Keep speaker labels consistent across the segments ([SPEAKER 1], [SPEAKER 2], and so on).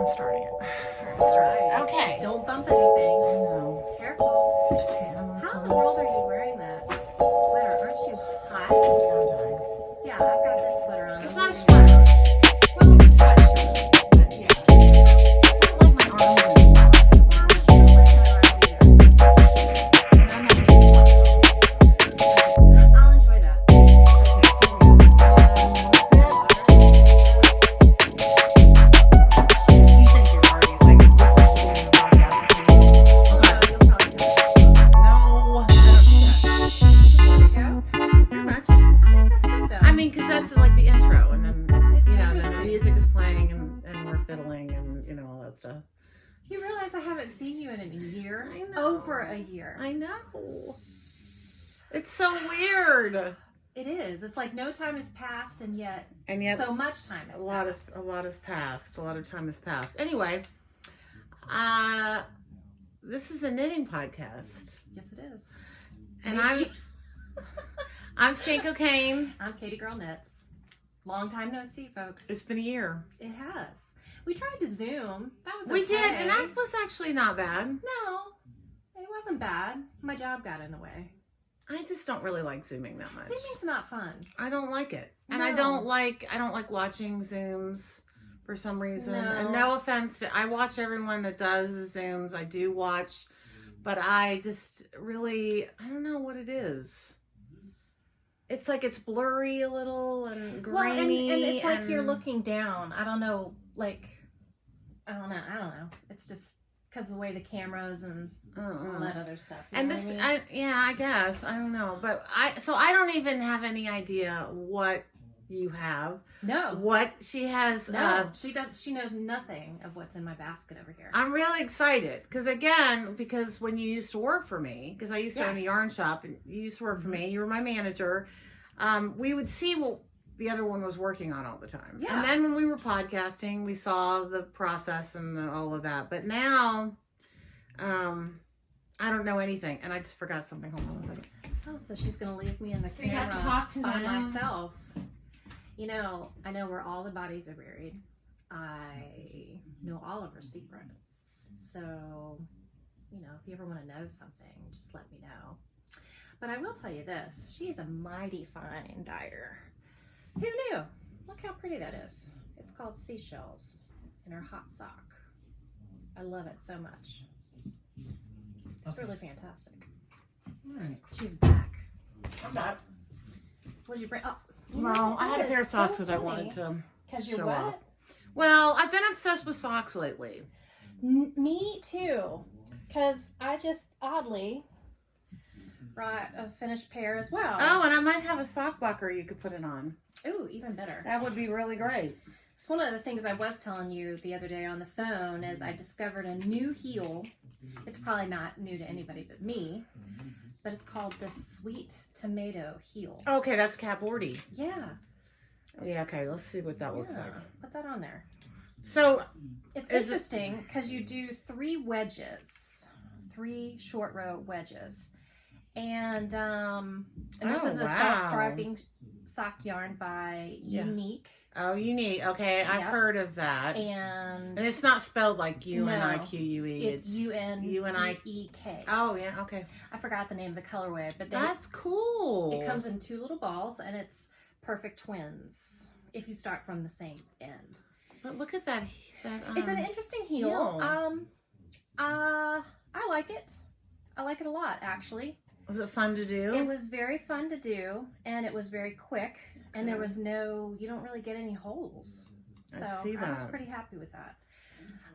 [SPEAKER 1] I'm starting it.
[SPEAKER 2] All right.
[SPEAKER 1] Okay.
[SPEAKER 2] Don't bump anything.
[SPEAKER 1] No.
[SPEAKER 2] Careful.
[SPEAKER 1] Okay,
[SPEAKER 2] How in the world are you wearing that sweater? Aren't you hot? Yeah, I've got this sweater on.
[SPEAKER 1] It's
[SPEAKER 2] I'm
[SPEAKER 1] not a
[SPEAKER 2] leaving
[SPEAKER 1] sweater.
[SPEAKER 2] it.
[SPEAKER 1] Well, it's a sweatshirt. But yeah. I don't like my arms anymore.
[SPEAKER 2] I'll enjoy that.
[SPEAKER 1] You think you're already like this is the podcast?
[SPEAKER 2] You'll probably do
[SPEAKER 1] No.
[SPEAKER 2] it. Go?
[SPEAKER 1] Pretty much.
[SPEAKER 2] I think that's good though.
[SPEAKER 1] I mean, because that's like the intro, and then
[SPEAKER 2] It's
[SPEAKER 1] you know, the
[SPEAKER 2] interesting.
[SPEAKER 1] music is playing, and we're fiddling, and you know all that stuff.
[SPEAKER 2] You realize I haven't seen you in a year?
[SPEAKER 1] I know.
[SPEAKER 2] Over a year.
[SPEAKER 1] I know. It's so weird.
[SPEAKER 2] It is. It's like no time has passed, and yet so much time has
[SPEAKER 1] a lot
[SPEAKER 2] passed.
[SPEAKER 1] has passed. A lot of time has passed. Anyway, this is a knitting podcast,
[SPEAKER 2] Yes, it is.
[SPEAKER 1] and
[SPEAKER 2] Maybe.
[SPEAKER 1] I'm Skeincocaine.
[SPEAKER 2] I'm Catie Girl Knits. Long time no see, folks.
[SPEAKER 1] It's been a year.
[SPEAKER 2] It has. We tried to Zoom. That was
[SPEAKER 1] We
[SPEAKER 2] okay.
[SPEAKER 1] did, and that was actually not bad.
[SPEAKER 2] No, it wasn't bad. My job got in the way.
[SPEAKER 1] I just don't really like Zooming that much.
[SPEAKER 2] Zooming's not fun.
[SPEAKER 1] I don't like it, and
[SPEAKER 2] No.
[SPEAKER 1] I don't like watching Zooms for some reason.
[SPEAKER 2] No.
[SPEAKER 1] And no offense to, I watch everyone that does the Zooms. I do watch, but I just really, I don't know what it is. It's like it's blurry a little and grainy.
[SPEAKER 2] Well, and it's like you're looking down. I don't know, like, I don't know. It's just because of the way the cameras and all that other stuff. You
[SPEAKER 1] And
[SPEAKER 2] know
[SPEAKER 1] this,
[SPEAKER 2] what I mean?
[SPEAKER 1] I guess I don't know, but I don't even have any idea what you have.
[SPEAKER 2] No.
[SPEAKER 1] What she has.
[SPEAKER 2] No, she does. She knows nothing of what's in my basket over here.
[SPEAKER 1] I'm really excited because when you used to work for me, because I used to own a yarn shop, and you used to work for me, you were my manager. We would see what the other one was working on all the time.
[SPEAKER 2] Yeah.
[SPEAKER 1] And then when we were podcasting, we saw the process and all of that. But now, I don't know anything, and I just forgot something. Hold on one second.
[SPEAKER 2] Oh, so she's gonna leave me in the
[SPEAKER 1] So you
[SPEAKER 2] camera
[SPEAKER 1] have to talk to
[SPEAKER 2] by
[SPEAKER 1] them.
[SPEAKER 2] myself. You know, I know where all the bodies are buried. I know all of her secrets. So, you know, if you ever want to know something, just let me know. But I will tell you this, she is a mighty fine dyer. Who knew? Look how pretty that is. It's called Seashells in her hot sock. I love it so much. It's really fantastic.
[SPEAKER 1] All right.
[SPEAKER 2] She's back.
[SPEAKER 1] I'm back.
[SPEAKER 2] What did you bring? Oh,
[SPEAKER 1] Well, I had a pair of socks that I wanted to
[SPEAKER 2] Because you're
[SPEAKER 1] show
[SPEAKER 2] what?
[SPEAKER 1] off. Well, I've been obsessed with socks lately.
[SPEAKER 2] Me too. Because I just oddly brought a finished pair as well.
[SPEAKER 1] Oh, and I might have a sock bucker you could put it on.
[SPEAKER 2] Ooh, even better.
[SPEAKER 1] That would be really great.
[SPEAKER 2] So one of the things I was telling you the other day on the phone is I discovered a new heel. It's probably not new to anybody but me, but it's called the Sweet Tomato heel.
[SPEAKER 1] Okay, that's Cat Bordy.
[SPEAKER 2] Yeah.
[SPEAKER 1] Yeah, okay, let's see what that looks like.
[SPEAKER 2] Put that on there.
[SPEAKER 1] So,
[SPEAKER 2] It's interesting because you do 3 wedges, 3 short row wedges. And this is a self-striping sock yarn by Unique.
[SPEAKER 1] Oh, Unique. Okay, I've heard of that.
[SPEAKER 2] And
[SPEAKER 1] it's not spelled like U-N-I-Q-U-E.
[SPEAKER 2] It's U-N-E-E-K.
[SPEAKER 1] Oh, yeah, okay.
[SPEAKER 2] I forgot the name of the colorway, but
[SPEAKER 1] that's cool.
[SPEAKER 2] It comes in 2 little balls, and it's perfect twins if you start from the same end.
[SPEAKER 1] But look at that.
[SPEAKER 2] It's an interesting heel. I like it. I like it a lot, actually.
[SPEAKER 1] Was it fun to do?
[SPEAKER 2] It was very fun to do, and it was very quick, and there was you don't really get any holes. So I was pretty happy with that.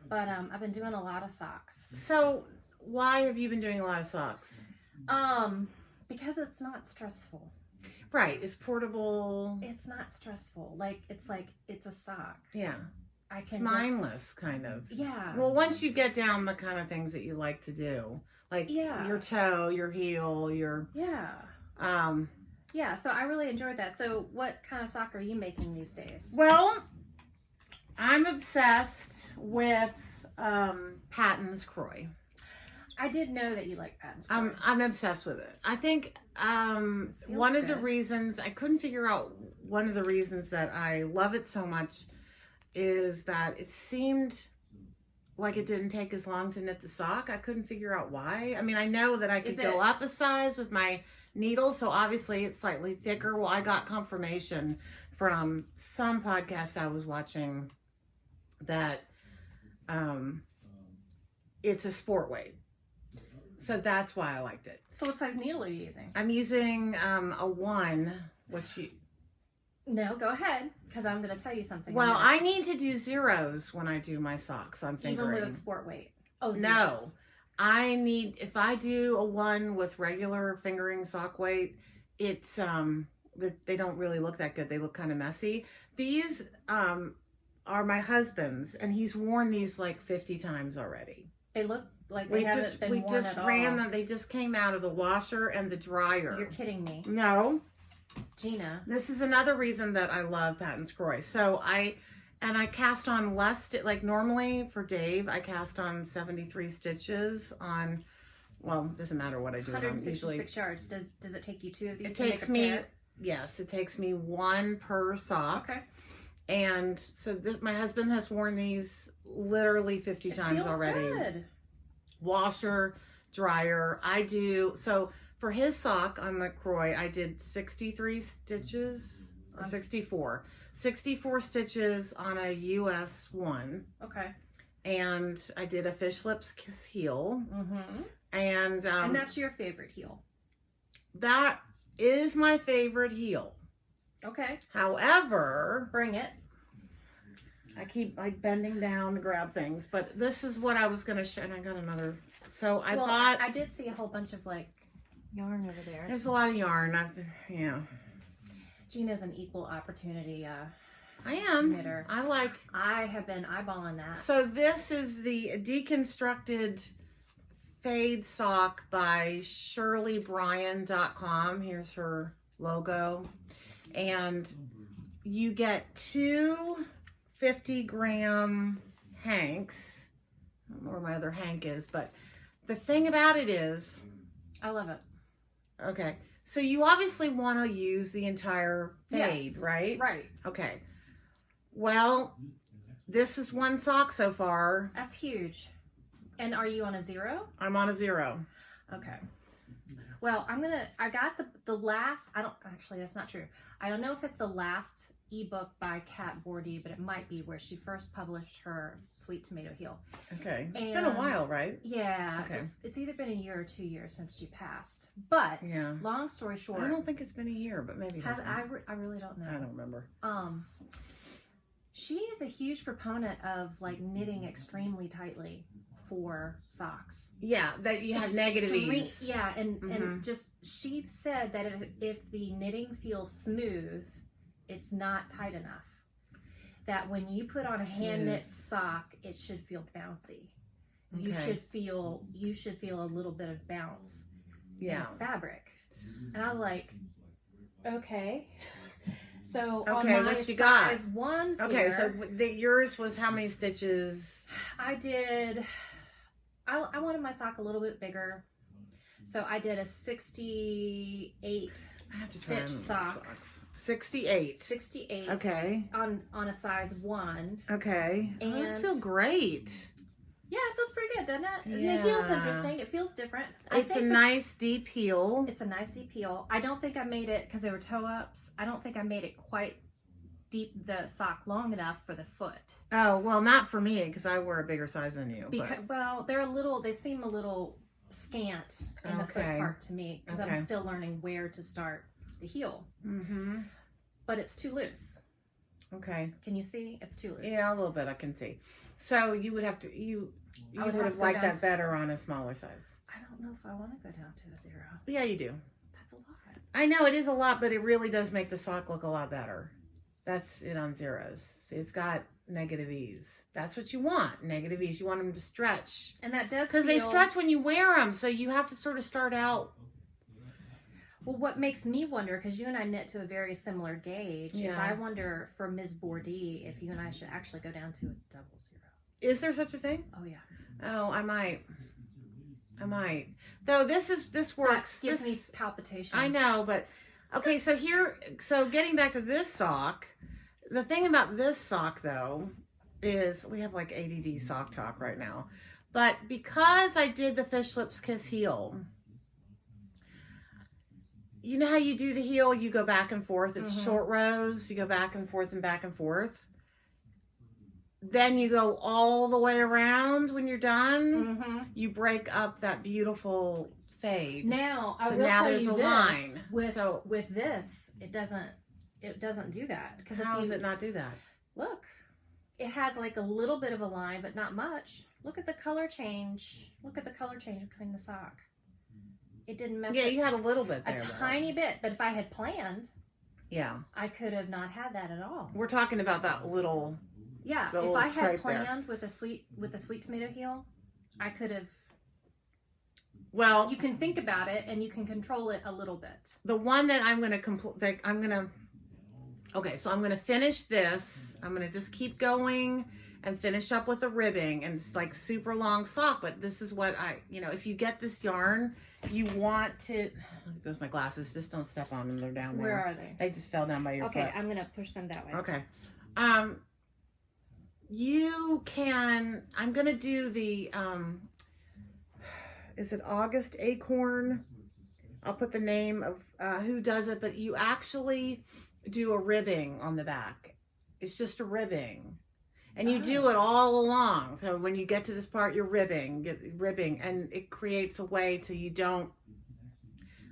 [SPEAKER 2] But I've been doing a lot of socks.
[SPEAKER 1] So why have you been doing a lot of socks?
[SPEAKER 2] Because it's not stressful.
[SPEAKER 1] Right, it's portable.
[SPEAKER 2] It's not stressful. It's a sock.
[SPEAKER 1] Yeah.
[SPEAKER 2] It's
[SPEAKER 1] mindless, kind of.
[SPEAKER 2] Yeah.
[SPEAKER 1] Well, once you get down the kind of things that you like to do, like your toe, your heel, your
[SPEAKER 2] yeah, so I really enjoyed that. So what kind of sock are you making these days?
[SPEAKER 1] Well, I'm obsessed with Patton's Croy.
[SPEAKER 2] I did know that you like Patton's Croy.
[SPEAKER 1] I'm obsessed with it. I think one of the reasons I couldn't figure out one of the reasons that I love it so much is that it seemed like it didn't take as long to knit the sock. I couldn't figure out why. I mean, I know that I could
[SPEAKER 2] Is
[SPEAKER 1] go
[SPEAKER 2] it-
[SPEAKER 1] up a size with my needle, so obviously it's slightly thicker. Well, I got confirmation from some podcast I was watching that it's a sport weight. So that's why I liked it.
[SPEAKER 2] So what size needle are you using?
[SPEAKER 1] I'm using a 1, which you...
[SPEAKER 2] No, go ahead, because I'm going to tell you something.
[SPEAKER 1] Well, I need to do zeros when I do my socks. I'm fingering.
[SPEAKER 2] Even with a sport weight. Oh,
[SPEAKER 1] No.
[SPEAKER 2] zeros.
[SPEAKER 1] I need, if I do a 1 with regular fingering sock weight, it's they don't really look that good. They look kind of messy. These are my husband's, and he's worn these like 50 times already.
[SPEAKER 2] They look like they haven't been worn at all.
[SPEAKER 1] Ran them. They just came out of the washer and the dryer.
[SPEAKER 2] You're kidding me.
[SPEAKER 1] No.
[SPEAKER 2] Gina.
[SPEAKER 1] This is another reason that I love Patton's Croy. So I cast on less, like normally for Dave, I cast on 73 stitches on, well, it doesn't matter what I do it on. Usually
[SPEAKER 2] 166 yards. Does it take you 2 of these
[SPEAKER 1] it
[SPEAKER 2] to
[SPEAKER 1] takes
[SPEAKER 2] make a
[SPEAKER 1] me,
[SPEAKER 2] pair?
[SPEAKER 1] yes, it takes me 1 per sock.
[SPEAKER 2] Okay.
[SPEAKER 1] And so my husband has worn these literally 50 times already.
[SPEAKER 2] Good.
[SPEAKER 1] Washer, dryer. So for his sock on the Croy, I did 63 stitches or 64. 64 stitches on a US 1.
[SPEAKER 2] Okay.
[SPEAKER 1] And I did a fish lips kiss heel.
[SPEAKER 2] Mm-hmm.
[SPEAKER 1] And
[SPEAKER 2] that's your favorite heel.
[SPEAKER 1] that is my favorite heel.
[SPEAKER 2] Okay.
[SPEAKER 1] However,
[SPEAKER 2] Bring it.
[SPEAKER 1] I keep like bending down to grab things, but this is what I was going to show. And I got another. So I bought.
[SPEAKER 2] I did see a whole bunch of like yarn over there.
[SPEAKER 1] There's a lot of yarn. Yeah.
[SPEAKER 2] Gina's an equal opportunity
[SPEAKER 1] I am.
[SPEAKER 2] knitter. I have been eyeballing that.
[SPEAKER 1] So this is the deconstructed fade sock by ShirleyBryan.com. Here's her logo. And you get 2 50-gram hanks. I don't know where my other hank is, but the thing about it is,
[SPEAKER 2] I love it.
[SPEAKER 1] okay, so you obviously want to use the entire fade,
[SPEAKER 2] Yes.
[SPEAKER 1] right?
[SPEAKER 2] Right.
[SPEAKER 1] Okay. Well, this is 1 sock so far.
[SPEAKER 2] That's huge. And are you on a 0?
[SPEAKER 1] I'm on a 0.
[SPEAKER 2] Okay. Well, I got the last, actually that's not true. I don't know if it's the last ebook by Kat Bordy, but it might be where she first published her Sweet Tomato Heel.
[SPEAKER 1] Okay. It's been a while, right?
[SPEAKER 2] Yeah.
[SPEAKER 1] Okay.
[SPEAKER 2] It's either been a year or 2 years since she passed. But
[SPEAKER 1] Yeah.
[SPEAKER 2] long story short,
[SPEAKER 1] I don't think it's been a year, but maybe it has been.
[SPEAKER 2] I really don't know.
[SPEAKER 1] I don't remember.
[SPEAKER 2] She is a huge proponent of like knitting extremely tightly for socks.
[SPEAKER 1] Yeah, that you have negative ease.
[SPEAKER 2] Yeah, and just she said that if the knitting feels smooth, it's not tight enough. That when you put on a hand knit sock, it should feel bouncy.
[SPEAKER 1] Okay.
[SPEAKER 2] You should feel a little bit of bounce
[SPEAKER 1] Yeah.
[SPEAKER 2] in fabric. And I was like, okay. So
[SPEAKER 1] Okay,
[SPEAKER 2] on my
[SPEAKER 1] what you got?
[SPEAKER 2] size 1s
[SPEAKER 1] Okay,
[SPEAKER 2] here,
[SPEAKER 1] so yours was how many stitches?
[SPEAKER 2] I wanted my sock a little bit bigger. So I did a 68
[SPEAKER 1] I have to try
[SPEAKER 2] stitch
[SPEAKER 1] on
[SPEAKER 2] sock.
[SPEAKER 1] socks. 68.
[SPEAKER 2] 68
[SPEAKER 1] Okay.
[SPEAKER 2] on a size 1.
[SPEAKER 1] Okay.
[SPEAKER 2] And
[SPEAKER 1] Those feel great.
[SPEAKER 2] Yeah, it feels pretty good, doesn't it? And
[SPEAKER 1] Yeah.
[SPEAKER 2] the heel's interesting. It feels different.
[SPEAKER 1] It's a nice deep heel.
[SPEAKER 2] It's a nice deep heel. I don't think I made it, because they were toe ups, I don't think I made it quite deep, the sock long enough for the foot.
[SPEAKER 1] Oh, well, not for me, because I wear a bigger size than you.
[SPEAKER 2] Because, well, they seem a little scant in the foot part to me, because I'm still learning where to start the heel.
[SPEAKER 1] Mm-hmm.
[SPEAKER 2] But it's too loose.
[SPEAKER 1] Okay.
[SPEAKER 2] Can you see? It's too loose.
[SPEAKER 1] Yeah, a little bit I can see. So you would have to, you would have
[SPEAKER 2] go
[SPEAKER 1] liked
[SPEAKER 2] down
[SPEAKER 1] that better on a smaller size.
[SPEAKER 2] I don't know if I want to go down to a 0.
[SPEAKER 1] Yeah, you do.
[SPEAKER 2] That's a lot.
[SPEAKER 1] I know it is a lot, but it really does make the sock look a lot better. That's it on zeros. See, it's got negative ease. That's what you want. Negative ease. You want them to stretch.
[SPEAKER 2] And that does
[SPEAKER 1] Because they stretch when you wear them. So you have to sort of start out.
[SPEAKER 2] Well, what makes me wonder, because you and I knit to a very similar gauge, is I wonder for Ms. Bordy if you and I should actually go down to a 00.
[SPEAKER 1] Is there such a thing?
[SPEAKER 2] Oh, yeah.
[SPEAKER 1] Oh, I might. Though this works.
[SPEAKER 2] That gives me palpitations.
[SPEAKER 1] I know, but okay, so getting back to this sock, the thing about this sock though is, we have like ADD sock talk right now, but because I did the Fish Lips Kiss heel, you know how you do the heel, you go back and forth, it's short rows, you go back and forth and back and forth. Then you go all the way around when you're done. You break up that beautiful fade.
[SPEAKER 2] Now, I
[SPEAKER 1] So
[SPEAKER 2] will
[SPEAKER 1] now
[SPEAKER 2] tell
[SPEAKER 1] there's
[SPEAKER 2] you
[SPEAKER 1] a
[SPEAKER 2] this,
[SPEAKER 1] line.
[SPEAKER 2] with this, it doesn't do that. Because
[SPEAKER 1] How does it not do that?
[SPEAKER 2] Look, it has like a little bit of a line, but not much. Look at the color change. Look at the color change between the sock. It didn't mess
[SPEAKER 1] Yeah,
[SPEAKER 2] up
[SPEAKER 1] you had a little bit there.
[SPEAKER 2] a tiny bit, but if I had planned,
[SPEAKER 1] yeah,
[SPEAKER 2] I could have not had that at all.
[SPEAKER 1] we're talking about that little.
[SPEAKER 2] Yeah,
[SPEAKER 1] the
[SPEAKER 2] if
[SPEAKER 1] little
[SPEAKER 2] I had
[SPEAKER 1] stripe
[SPEAKER 2] planned with a sweet tomato heel, I could have.
[SPEAKER 1] Well,
[SPEAKER 2] You can think about it and you can control it a little bit.
[SPEAKER 1] the one that I'm going to okay, so I'm going to finish this. I'm going to just keep going and finish up with the ribbing, and it's like super long sock, but this is what if you get this yarn, you want to, there's my glasses, just don't step on them, they're down there.
[SPEAKER 2] Where are they?
[SPEAKER 1] They just fell down by your foot.
[SPEAKER 2] Okay, I'm going to push them that way.
[SPEAKER 1] Okay. I'm going to do the, is it August Acorn? I'll put the name of who does it, but you actually do a ribbing on the back. It's just a ribbing. And you do it all along. So when you get to this part, you're ribbing, and it creates a way so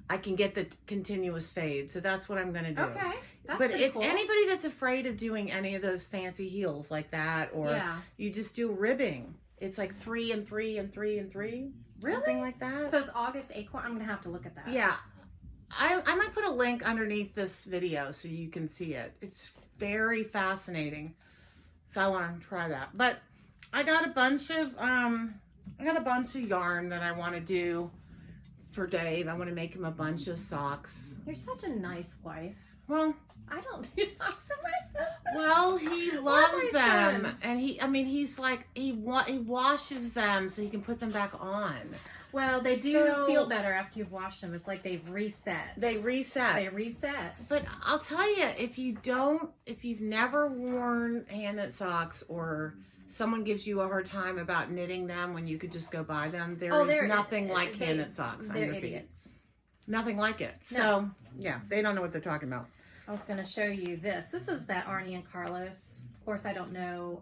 [SPEAKER 1] I can get the continuous fade. So that's what I'm going to do.
[SPEAKER 2] Okay. That's
[SPEAKER 1] but
[SPEAKER 2] pretty
[SPEAKER 1] it's
[SPEAKER 2] cool.
[SPEAKER 1] anybody that's afraid of doing any of those fancy heels like that, or you just do ribbing. It's like 3 and 3 and 3 and 3.
[SPEAKER 2] Really?
[SPEAKER 1] Something like that.
[SPEAKER 2] So it's August Acorn. I'm going to have to look at that.
[SPEAKER 1] Yeah. I might put a link underneath this video so you can see it. It's very fascinating. So I want to try that. But I got a bunch of yarn that I want to do for Dave. I want to make him a bunch of socks.
[SPEAKER 2] You're such a nice wife.
[SPEAKER 1] Well,
[SPEAKER 2] I don't do socks for my husband.
[SPEAKER 1] well, he loves them, and he's like he washes them so he can put them back on.
[SPEAKER 2] Well, they do feel better after you've washed them. It's like they've reset.
[SPEAKER 1] They reset. But I'll tell you, if you've never worn hand knit socks, or someone gives you a hard time about knitting them when you could just go buy them, there is nothing like hand knit socks.
[SPEAKER 2] They're idiots.
[SPEAKER 1] Nothing like it.
[SPEAKER 2] No.
[SPEAKER 1] So yeah, they don't know what they're talking about.
[SPEAKER 2] I was going to show you this. This is that Arnie and Carlos. Of course, I don't know.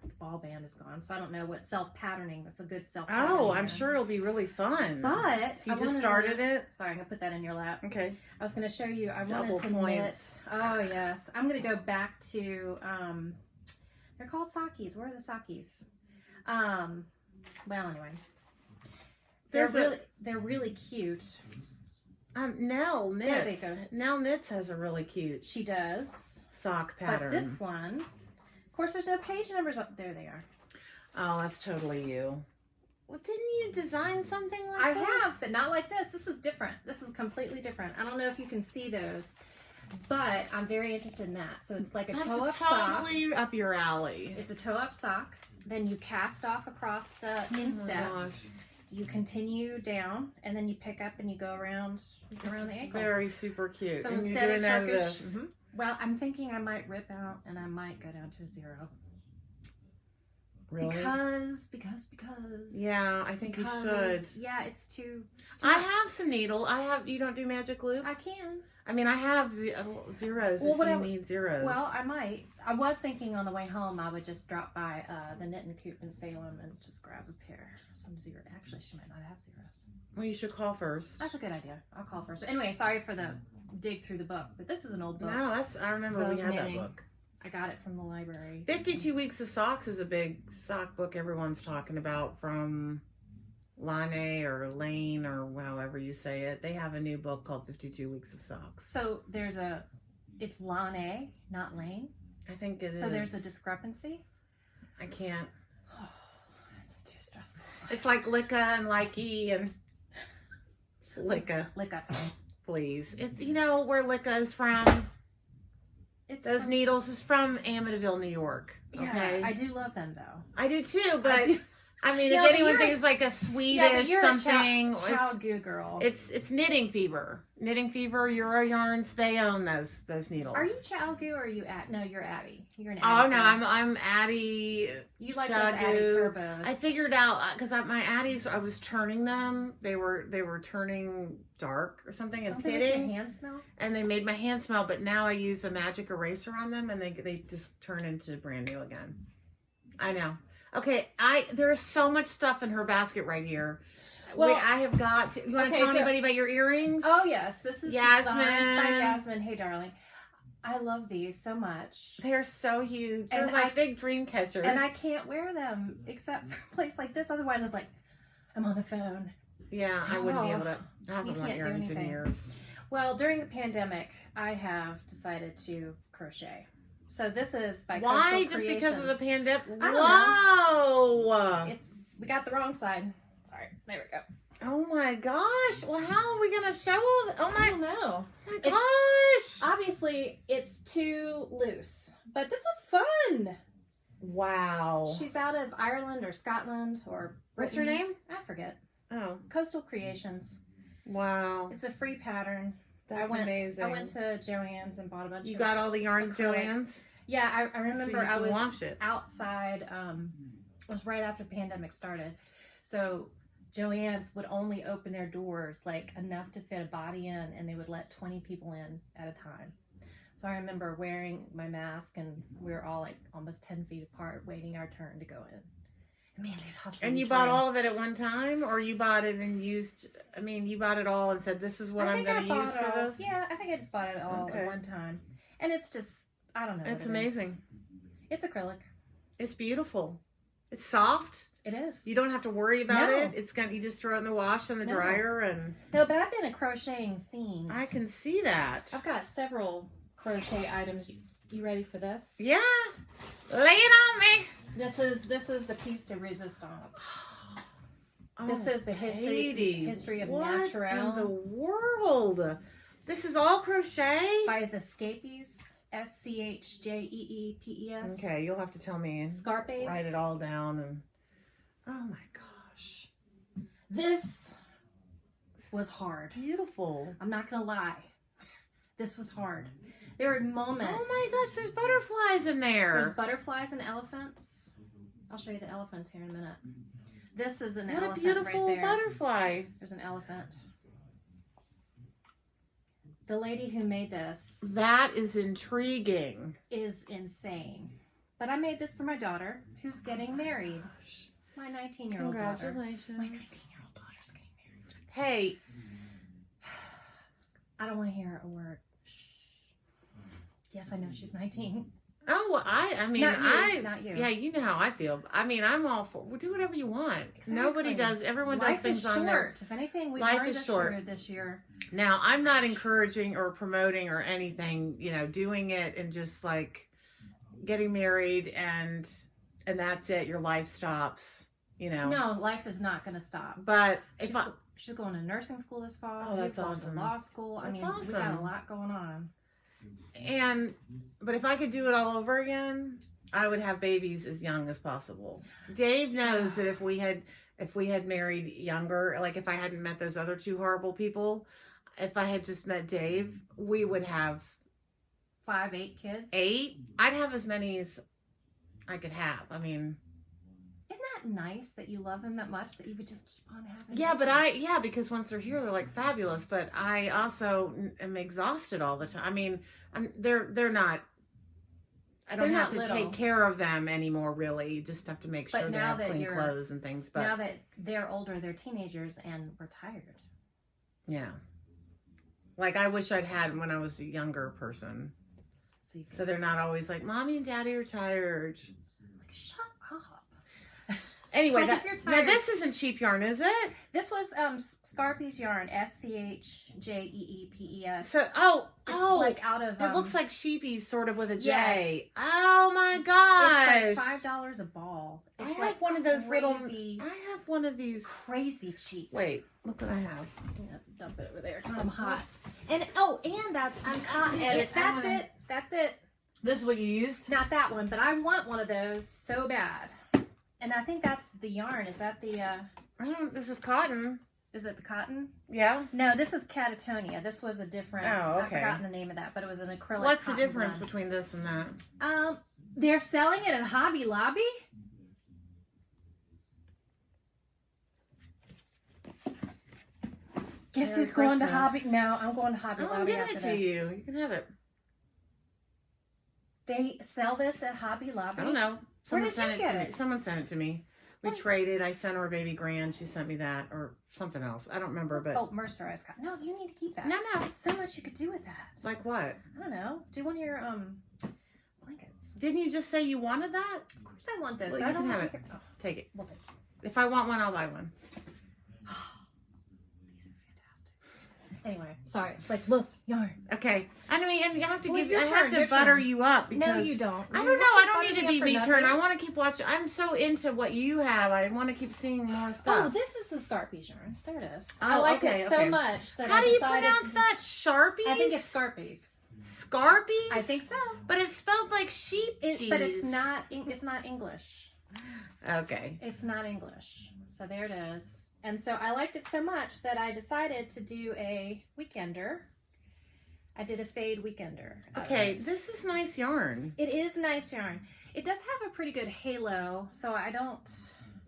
[SPEAKER 2] The ball band is gone, so I don't know what self-patterning. That's a good self-patterning.
[SPEAKER 1] Oh, I'm sure it'll be really fun.
[SPEAKER 2] But
[SPEAKER 1] you just started it.
[SPEAKER 2] Sorry, I'm going to put that in your lap.
[SPEAKER 1] Okay.
[SPEAKER 2] I was going to show you. I
[SPEAKER 1] Double
[SPEAKER 2] wanted to
[SPEAKER 1] points.
[SPEAKER 2] knit. Oh, yes. I'm going to go back to, they're called sakis. Where are the sakis? Well, anyway. They're really cute.
[SPEAKER 1] Nell knits.
[SPEAKER 2] There they go.
[SPEAKER 1] Nell knits has a really cute
[SPEAKER 2] She does.
[SPEAKER 1] sock pattern.
[SPEAKER 2] But this one, of course, there's no page numbers up there. They are.
[SPEAKER 1] Oh, that's totally you. Well, didn't you design something like
[SPEAKER 2] I
[SPEAKER 1] this?
[SPEAKER 2] have, but not like this. This is different. This is completely different. I don't know if you can see those, but I'm very interested in that. So it's like a toe-up sock.
[SPEAKER 1] Totally up your alley.
[SPEAKER 2] It's a toe-up sock. Then you cast off across the instep.
[SPEAKER 1] Oh my gosh.
[SPEAKER 2] You continue down, and then you pick up and you go around the ankle.
[SPEAKER 1] Very super cute.
[SPEAKER 2] So
[SPEAKER 1] and
[SPEAKER 2] instead
[SPEAKER 1] you're
[SPEAKER 2] of
[SPEAKER 1] doing that
[SPEAKER 2] Turkish,
[SPEAKER 1] this.
[SPEAKER 2] well, I'm thinking I might rip out and I might go down to a 0.
[SPEAKER 1] Really?
[SPEAKER 2] Because.
[SPEAKER 1] Yeah, I think you should.
[SPEAKER 2] Yeah, it's too
[SPEAKER 1] I
[SPEAKER 2] much.
[SPEAKER 1] have some needle. You don't do magic loop?
[SPEAKER 2] I can.
[SPEAKER 1] I mean, I have zeros if you need zeros.
[SPEAKER 2] Well, I might. I was thinking on the way home I would just drop by the Knit and Coop in Salem and just grab a pair. Some zero. Actually, she might not have zeros.
[SPEAKER 1] Well, you should call first.
[SPEAKER 2] That's a good idea. I'll call first. Anyway, sorry for the dig through the book, but this is an old book.
[SPEAKER 1] No, I remember we had that book.
[SPEAKER 2] I got it from the library.
[SPEAKER 1] 52 Weeks of Socks is a big sock book everyone's talking about from Lane or Lane or however you say it. They have a new book called 52 Weeks of Socks.
[SPEAKER 2] So it's Lane, not Lane.
[SPEAKER 1] I think it is.
[SPEAKER 2] So there's a discrepancy?
[SPEAKER 1] I can't.
[SPEAKER 2] Oh, it's too stressful.
[SPEAKER 1] It's like Licka and Likey and Licka.
[SPEAKER 2] Licka.
[SPEAKER 1] Please. Where Licka is from? Those needles is from Amityville, New York. Okay.
[SPEAKER 2] Yeah, I do love them though.
[SPEAKER 1] I do too, but I mean,
[SPEAKER 2] No,
[SPEAKER 1] if
[SPEAKER 2] but
[SPEAKER 1] anyone
[SPEAKER 2] you're a-
[SPEAKER 1] thinks like a
[SPEAKER 2] Yeah, but
[SPEAKER 1] Swedish
[SPEAKER 2] you're
[SPEAKER 1] something,
[SPEAKER 2] a chow goo girl.
[SPEAKER 1] it's knitting fever. Knitting fever, Euro yarns, they own those needles.
[SPEAKER 2] Are you chow goo or are you No, you're Addie. You're an
[SPEAKER 1] Oh
[SPEAKER 2] Addie.
[SPEAKER 1] no,
[SPEAKER 2] girl.
[SPEAKER 1] I'm Addie.
[SPEAKER 2] You like
[SPEAKER 1] chow
[SPEAKER 2] those Addie
[SPEAKER 1] goo.
[SPEAKER 2] turbos.
[SPEAKER 1] I figured out because my Addies, I was turning them. They were turning dark or something and
[SPEAKER 2] Don't they make your
[SPEAKER 1] pitting,
[SPEAKER 2] hand smell?
[SPEAKER 1] and they made my hand smell. But now I use a magic eraser on them, and they just turn into brand new again. I know. Okay, there's so much stuff in her basket right here.
[SPEAKER 2] Well,
[SPEAKER 1] I have got to, you want to
[SPEAKER 2] okay,
[SPEAKER 1] tell anybody about your earrings?
[SPEAKER 2] Oh yes, this is
[SPEAKER 1] Yasmin.
[SPEAKER 2] Designs by Yasmin. Hey darling, I love these so much.
[SPEAKER 1] They're so huge.
[SPEAKER 2] And
[SPEAKER 1] They're like big dream catchers.
[SPEAKER 2] And I can't wear them except for a place like this. Otherwise, it's like I'm on the phone.
[SPEAKER 1] Yeah, I wouldn't be
[SPEAKER 2] Oh,
[SPEAKER 1] able to. I haven't worn
[SPEAKER 2] can't do
[SPEAKER 1] earrings in
[SPEAKER 2] anything.
[SPEAKER 1] years.
[SPEAKER 2] Well, during the pandemic, I have decided to crochet. So this is by
[SPEAKER 1] Why?
[SPEAKER 2] Coastal
[SPEAKER 1] Just because of the
[SPEAKER 2] Creations.
[SPEAKER 1] pandemic?
[SPEAKER 2] I don't
[SPEAKER 1] Whoa!
[SPEAKER 2] We got the wrong side. Sorry. There we go.
[SPEAKER 1] Oh my gosh! Well, how are we gonna show all? Oh
[SPEAKER 2] I
[SPEAKER 1] my,
[SPEAKER 2] don't know.
[SPEAKER 1] my
[SPEAKER 2] It's-
[SPEAKER 1] gosh!
[SPEAKER 2] Obviously, it's too loose, but this was fun.
[SPEAKER 1] Wow.
[SPEAKER 2] She's out of Ireland or Scotland or
[SPEAKER 1] What's her
[SPEAKER 2] Brittany.
[SPEAKER 1] name?
[SPEAKER 2] I forget.
[SPEAKER 1] Oh,
[SPEAKER 2] Coastal Creations.
[SPEAKER 1] wow.
[SPEAKER 2] It's a free pattern.
[SPEAKER 1] That's amazing.
[SPEAKER 2] I went to Joann's and bought a bunch.
[SPEAKER 1] You
[SPEAKER 2] of
[SPEAKER 1] got all the yarn at
[SPEAKER 2] acrylic.
[SPEAKER 1] Joann's?
[SPEAKER 2] Yeah, I remember
[SPEAKER 1] So you
[SPEAKER 2] I
[SPEAKER 1] can
[SPEAKER 2] was
[SPEAKER 1] wash it.
[SPEAKER 2] outside. It was right after the pandemic started, so Joann's would only open their doors like enough to fit a body in, and they would let 20 people in at a time. So I remember wearing my mask, and we were all like almost 10 feet apart, waiting our turn to go in. And man, they'd hustle.
[SPEAKER 1] And you bought all of it at one time, or you bought it and used? I mean, you bought it all and said, "This is what I'm going to use for this."
[SPEAKER 2] Yeah, I think I just bought it all
[SPEAKER 1] Okay.
[SPEAKER 2] at one time, and it's just I don't know.
[SPEAKER 1] It's
[SPEAKER 2] what it is.
[SPEAKER 1] amazing.
[SPEAKER 2] It's acrylic.
[SPEAKER 1] It's beautiful. It's soft.
[SPEAKER 2] It is.
[SPEAKER 1] You don't have to worry about
[SPEAKER 2] No.
[SPEAKER 1] it. It's gonna. You just throw it in the wash and the
[SPEAKER 2] No.
[SPEAKER 1] dryer, and
[SPEAKER 2] No, but I've been a crocheting fiend.
[SPEAKER 1] I can see that.
[SPEAKER 2] I've got several crochet items. You ready for this?
[SPEAKER 1] Yeah, lay it on me.
[SPEAKER 2] This is the piece de resistance.
[SPEAKER 1] Oh,
[SPEAKER 2] This is the
[SPEAKER 1] Katie,
[SPEAKER 2] history of
[SPEAKER 1] what
[SPEAKER 2] naturel.
[SPEAKER 1] in the world? This is all crochet.
[SPEAKER 2] By the Scapies. Schjeeppes.
[SPEAKER 1] Okay, you'll have to tell me and
[SPEAKER 2] Scarpes.
[SPEAKER 1] write it all down. And oh my gosh,
[SPEAKER 2] This was hard.
[SPEAKER 1] beautiful.
[SPEAKER 2] I'm not gonna lie. This was hard. There were moments.
[SPEAKER 1] Oh my gosh, there's butterflies in
[SPEAKER 2] There's
[SPEAKER 1] there.
[SPEAKER 2] butterflies and elephants. I'll show you the elephants here in a minute. This is an
[SPEAKER 1] What a
[SPEAKER 2] elephant
[SPEAKER 1] beautiful
[SPEAKER 2] right there.
[SPEAKER 1] butterfly.
[SPEAKER 2] There's an elephant. The lady who made this
[SPEAKER 1] That is intriguing.
[SPEAKER 2] is insane. But I made this for my daughter who's getting married.
[SPEAKER 1] Gosh.
[SPEAKER 2] My 19-year-old daughter.
[SPEAKER 1] Congratulations.
[SPEAKER 2] My 19-year-old daughter's getting married.
[SPEAKER 1] Hey,
[SPEAKER 2] I don't want to hear a word. Shh. Yes, I know she's 19.
[SPEAKER 1] oh, well, I mean,
[SPEAKER 2] Not you, not you.
[SPEAKER 1] Yeah, you know how I feel. I mean, I'm all for. Well, do whatever you want.
[SPEAKER 2] Exactly.
[SPEAKER 1] Nobody does. Everyone
[SPEAKER 2] Life
[SPEAKER 1] does things
[SPEAKER 2] is
[SPEAKER 1] on their.
[SPEAKER 2] short. If anything, we
[SPEAKER 1] Life
[SPEAKER 2] learned
[SPEAKER 1] is
[SPEAKER 2] this
[SPEAKER 1] short.
[SPEAKER 2] year, this year.
[SPEAKER 1] Now, I'm not encouraging or promoting or anything. You know, doing it and just like getting married and that's it. Your life stops. You know.
[SPEAKER 2] No, life is not going to stop.
[SPEAKER 1] But if
[SPEAKER 2] She's going to nursing school this fall.
[SPEAKER 1] Oh, that's
[SPEAKER 2] He's going
[SPEAKER 1] awesome.
[SPEAKER 2] to law school. I
[SPEAKER 1] That's
[SPEAKER 2] mean, we got
[SPEAKER 1] awesome.
[SPEAKER 2] a lot going on.
[SPEAKER 1] but if I could do it all over again, I would have babies as young as possible. Dave knows that if we had married younger, like if I hadn't met those other two horrible people, if I had just met Dave, we would have
[SPEAKER 2] 5, 8 kids.
[SPEAKER 1] 8. I'd have as many as I could have. I mean,
[SPEAKER 2] Isn't that nice that you love him that much that you would just keep on having
[SPEAKER 1] yeah, but
[SPEAKER 2] babies?
[SPEAKER 1] because once they're here, they're like fabulous. But I also am exhausted all the time. I mean, they're not. I don't
[SPEAKER 2] They're
[SPEAKER 1] have
[SPEAKER 2] not
[SPEAKER 1] to
[SPEAKER 2] little.
[SPEAKER 1] take care of them anymore. Really, you just have to make
[SPEAKER 2] But
[SPEAKER 1] sure they
[SPEAKER 2] now
[SPEAKER 1] have
[SPEAKER 2] that
[SPEAKER 1] clean
[SPEAKER 2] you're-
[SPEAKER 1] clothes and things. But
[SPEAKER 2] Now that they're older, they're teenagers and retired.
[SPEAKER 1] yeah, like I wish I'd had when I was a younger person,
[SPEAKER 2] So, you
[SPEAKER 1] so they're not always like, "Mommy and Daddy are tired."
[SPEAKER 2] like, shut up.
[SPEAKER 1] Anyway,
[SPEAKER 2] It's like if you're
[SPEAKER 1] now
[SPEAKER 2] tired-
[SPEAKER 1] this isn't cheap yarn, is it?
[SPEAKER 2] This was Scarpes yarn, Schjeeppes.
[SPEAKER 1] So
[SPEAKER 2] It's like out of.
[SPEAKER 1] it looks like sheepies, sort of with a J.
[SPEAKER 2] Yes.
[SPEAKER 1] Oh my gosh!
[SPEAKER 2] It's like $5 a ball.
[SPEAKER 1] I
[SPEAKER 2] It's
[SPEAKER 1] have
[SPEAKER 2] like
[SPEAKER 1] one of those little.
[SPEAKER 2] crazy,
[SPEAKER 1] I have one of these.
[SPEAKER 2] crazy cheap.
[SPEAKER 1] Wait, look what I have.
[SPEAKER 2] I'm gonna dump it over there because I'm
[SPEAKER 1] Oh,
[SPEAKER 2] hot.
[SPEAKER 1] oops.
[SPEAKER 2] And that's
[SPEAKER 1] I'm
[SPEAKER 2] cotton.
[SPEAKER 1] edit
[SPEAKER 2] That's
[SPEAKER 1] that.
[SPEAKER 2] it. That's it.
[SPEAKER 1] This is what you used?
[SPEAKER 2] Not that one, but I want one of those so bad. And I think that's the yarn. Is that the,
[SPEAKER 1] This is cotton.
[SPEAKER 2] is it the cotton?
[SPEAKER 1] Yeah.
[SPEAKER 2] No, this is Catatonia. This was a different,
[SPEAKER 1] Oh, okay.
[SPEAKER 2] I've forgotten the name of that, but it was an acrylic
[SPEAKER 1] What's the
[SPEAKER 2] cotton
[SPEAKER 1] difference
[SPEAKER 2] blend.
[SPEAKER 1] between this and that?
[SPEAKER 2] They're selling it at Hobby Lobby. Guess
[SPEAKER 1] Merry
[SPEAKER 2] who's going to
[SPEAKER 1] Christmas.
[SPEAKER 2] Hobby? No, I'm going to Hobby
[SPEAKER 1] Oh, I'm
[SPEAKER 2] Lobby
[SPEAKER 1] giving
[SPEAKER 2] after
[SPEAKER 1] it to
[SPEAKER 2] this.
[SPEAKER 1] you. You can have it.
[SPEAKER 2] They sell this at Hobby Lobby.
[SPEAKER 1] I don't know.
[SPEAKER 2] Where did you
[SPEAKER 1] sent
[SPEAKER 2] get
[SPEAKER 1] to me.
[SPEAKER 2] it?
[SPEAKER 1] Someone sent it to me. We
[SPEAKER 2] What?
[SPEAKER 1] traded. I sent her a baby grand. She sent me that or something else. I don't remember, but
[SPEAKER 2] Oh, mercerized cotton. No, you need to keep that.
[SPEAKER 1] no.
[SPEAKER 2] So much you could do with that.
[SPEAKER 1] Like what?
[SPEAKER 2] I don't know. Do one of your blankets.
[SPEAKER 1] Didn't you just say you wanted that?
[SPEAKER 2] Of course I want this,
[SPEAKER 1] Well,
[SPEAKER 2] but I
[SPEAKER 1] you
[SPEAKER 2] don't
[SPEAKER 1] can
[SPEAKER 2] want to
[SPEAKER 1] have
[SPEAKER 2] take it. Oh,
[SPEAKER 1] Take it.
[SPEAKER 2] well, thank you.
[SPEAKER 1] If I want one, I'll buy one.
[SPEAKER 2] These are fantastic. Anyway, sorry. It's like, look, yarn.
[SPEAKER 1] Okay. I mean, and you have to
[SPEAKER 2] Well,
[SPEAKER 1] give.
[SPEAKER 2] your
[SPEAKER 1] I
[SPEAKER 2] turn,
[SPEAKER 1] have
[SPEAKER 2] your
[SPEAKER 1] to butter
[SPEAKER 2] turn.
[SPEAKER 1] you up. Because
[SPEAKER 2] No, you don't.
[SPEAKER 1] I
[SPEAKER 2] You
[SPEAKER 1] don't know.
[SPEAKER 2] have
[SPEAKER 1] I
[SPEAKER 2] to
[SPEAKER 1] don't
[SPEAKER 2] butter
[SPEAKER 1] need to
[SPEAKER 2] me
[SPEAKER 1] be
[SPEAKER 2] up for
[SPEAKER 1] me turn.
[SPEAKER 2] nothing.
[SPEAKER 1] I want to keep watching. I'm so into what you have. I want to keep seeing more
[SPEAKER 2] Oh,
[SPEAKER 1] stuff.
[SPEAKER 2] this is the Scarpies yarn. There it is.
[SPEAKER 1] Oh,
[SPEAKER 2] I liked
[SPEAKER 1] okay,
[SPEAKER 2] it so
[SPEAKER 1] okay.
[SPEAKER 2] much that
[SPEAKER 1] How
[SPEAKER 2] I
[SPEAKER 1] do you
[SPEAKER 2] decided
[SPEAKER 1] pronounce
[SPEAKER 2] to-
[SPEAKER 1] that? Sharpies?
[SPEAKER 2] I think it's Scarpies.
[SPEAKER 1] Scarpies?
[SPEAKER 2] I think so.
[SPEAKER 1] But it's spelled like sheep cheese.
[SPEAKER 2] But it's not. It's not English.
[SPEAKER 1] Okay.
[SPEAKER 2] It's not English. So there it is. And so I liked it so much that I decided to do a weekender. I did a fade weekender. out of
[SPEAKER 1] Okay,
[SPEAKER 2] it.
[SPEAKER 1] this is nice yarn.
[SPEAKER 2] It is nice yarn. It does have a pretty good halo, so I don't.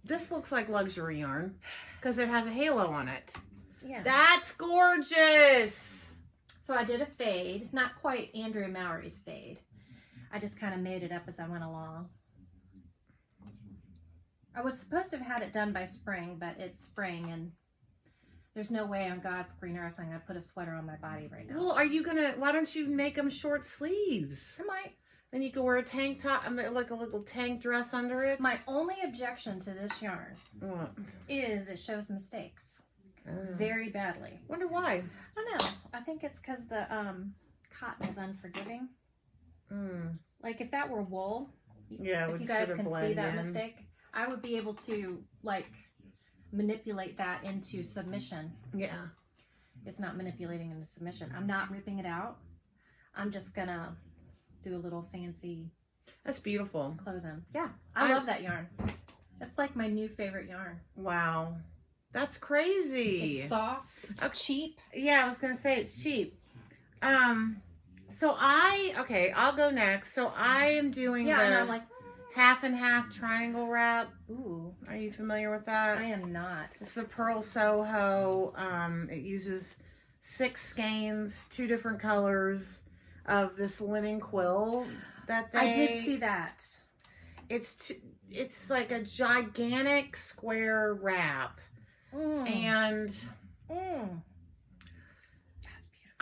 [SPEAKER 1] This looks like luxury yarn because it has a halo on it.
[SPEAKER 2] Yeah.
[SPEAKER 1] That's gorgeous.
[SPEAKER 2] So I did a fade, not quite Andrea Mowry's fade. I just kind of made it up as I went along. I was supposed to have had it done by spring, but it's spring and there's no way on God's green earth I'm going to put a sweater on my body right now.
[SPEAKER 1] Well, why don't you make them short sleeves?
[SPEAKER 2] I might.
[SPEAKER 1] Then you can wear a tank top, like a little tank dress under it.
[SPEAKER 2] My only objection to this yarn
[SPEAKER 1] What?
[SPEAKER 2] is it shows mistakes
[SPEAKER 1] Oh.
[SPEAKER 2] very badly.
[SPEAKER 1] Wonder why.
[SPEAKER 2] I don't know. I think it's because the cotton is unforgiving.
[SPEAKER 1] Mm.
[SPEAKER 2] Like if that were wool,
[SPEAKER 1] Yeah, it
[SPEAKER 2] if
[SPEAKER 1] would
[SPEAKER 2] you guys
[SPEAKER 1] sort of
[SPEAKER 2] can see
[SPEAKER 1] blend
[SPEAKER 2] that
[SPEAKER 1] in.
[SPEAKER 2] mistake, I would be able to like manipulate that into submission.
[SPEAKER 1] Yeah.
[SPEAKER 2] It's not manipulating into submission. I'm not ripping it out. I'm just gonna do a little fancy
[SPEAKER 1] That's beautiful.
[SPEAKER 2] closing. Yeah, I love that yarn. It's like my new favorite yarn.
[SPEAKER 1] Wow. That's crazy.
[SPEAKER 2] It's soft. It's cheap.
[SPEAKER 1] Yeah, I was gonna say it's cheap. So I'll go next. So I am doing
[SPEAKER 2] Yeah, and
[SPEAKER 1] the
[SPEAKER 2] I'm like,
[SPEAKER 1] half and half triangle wrap.
[SPEAKER 2] ooh,
[SPEAKER 1] Are you familiar with that?
[SPEAKER 2] I am not.
[SPEAKER 1] It's the Pearl Soho. It uses 6 skeins, 2 different colors of this linen quill that they.
[SPEAKER 2] I did see that.
[SPEAKER 1] It's like a gigantic square wrap, and
[SPEAKER 2] That's beautiful.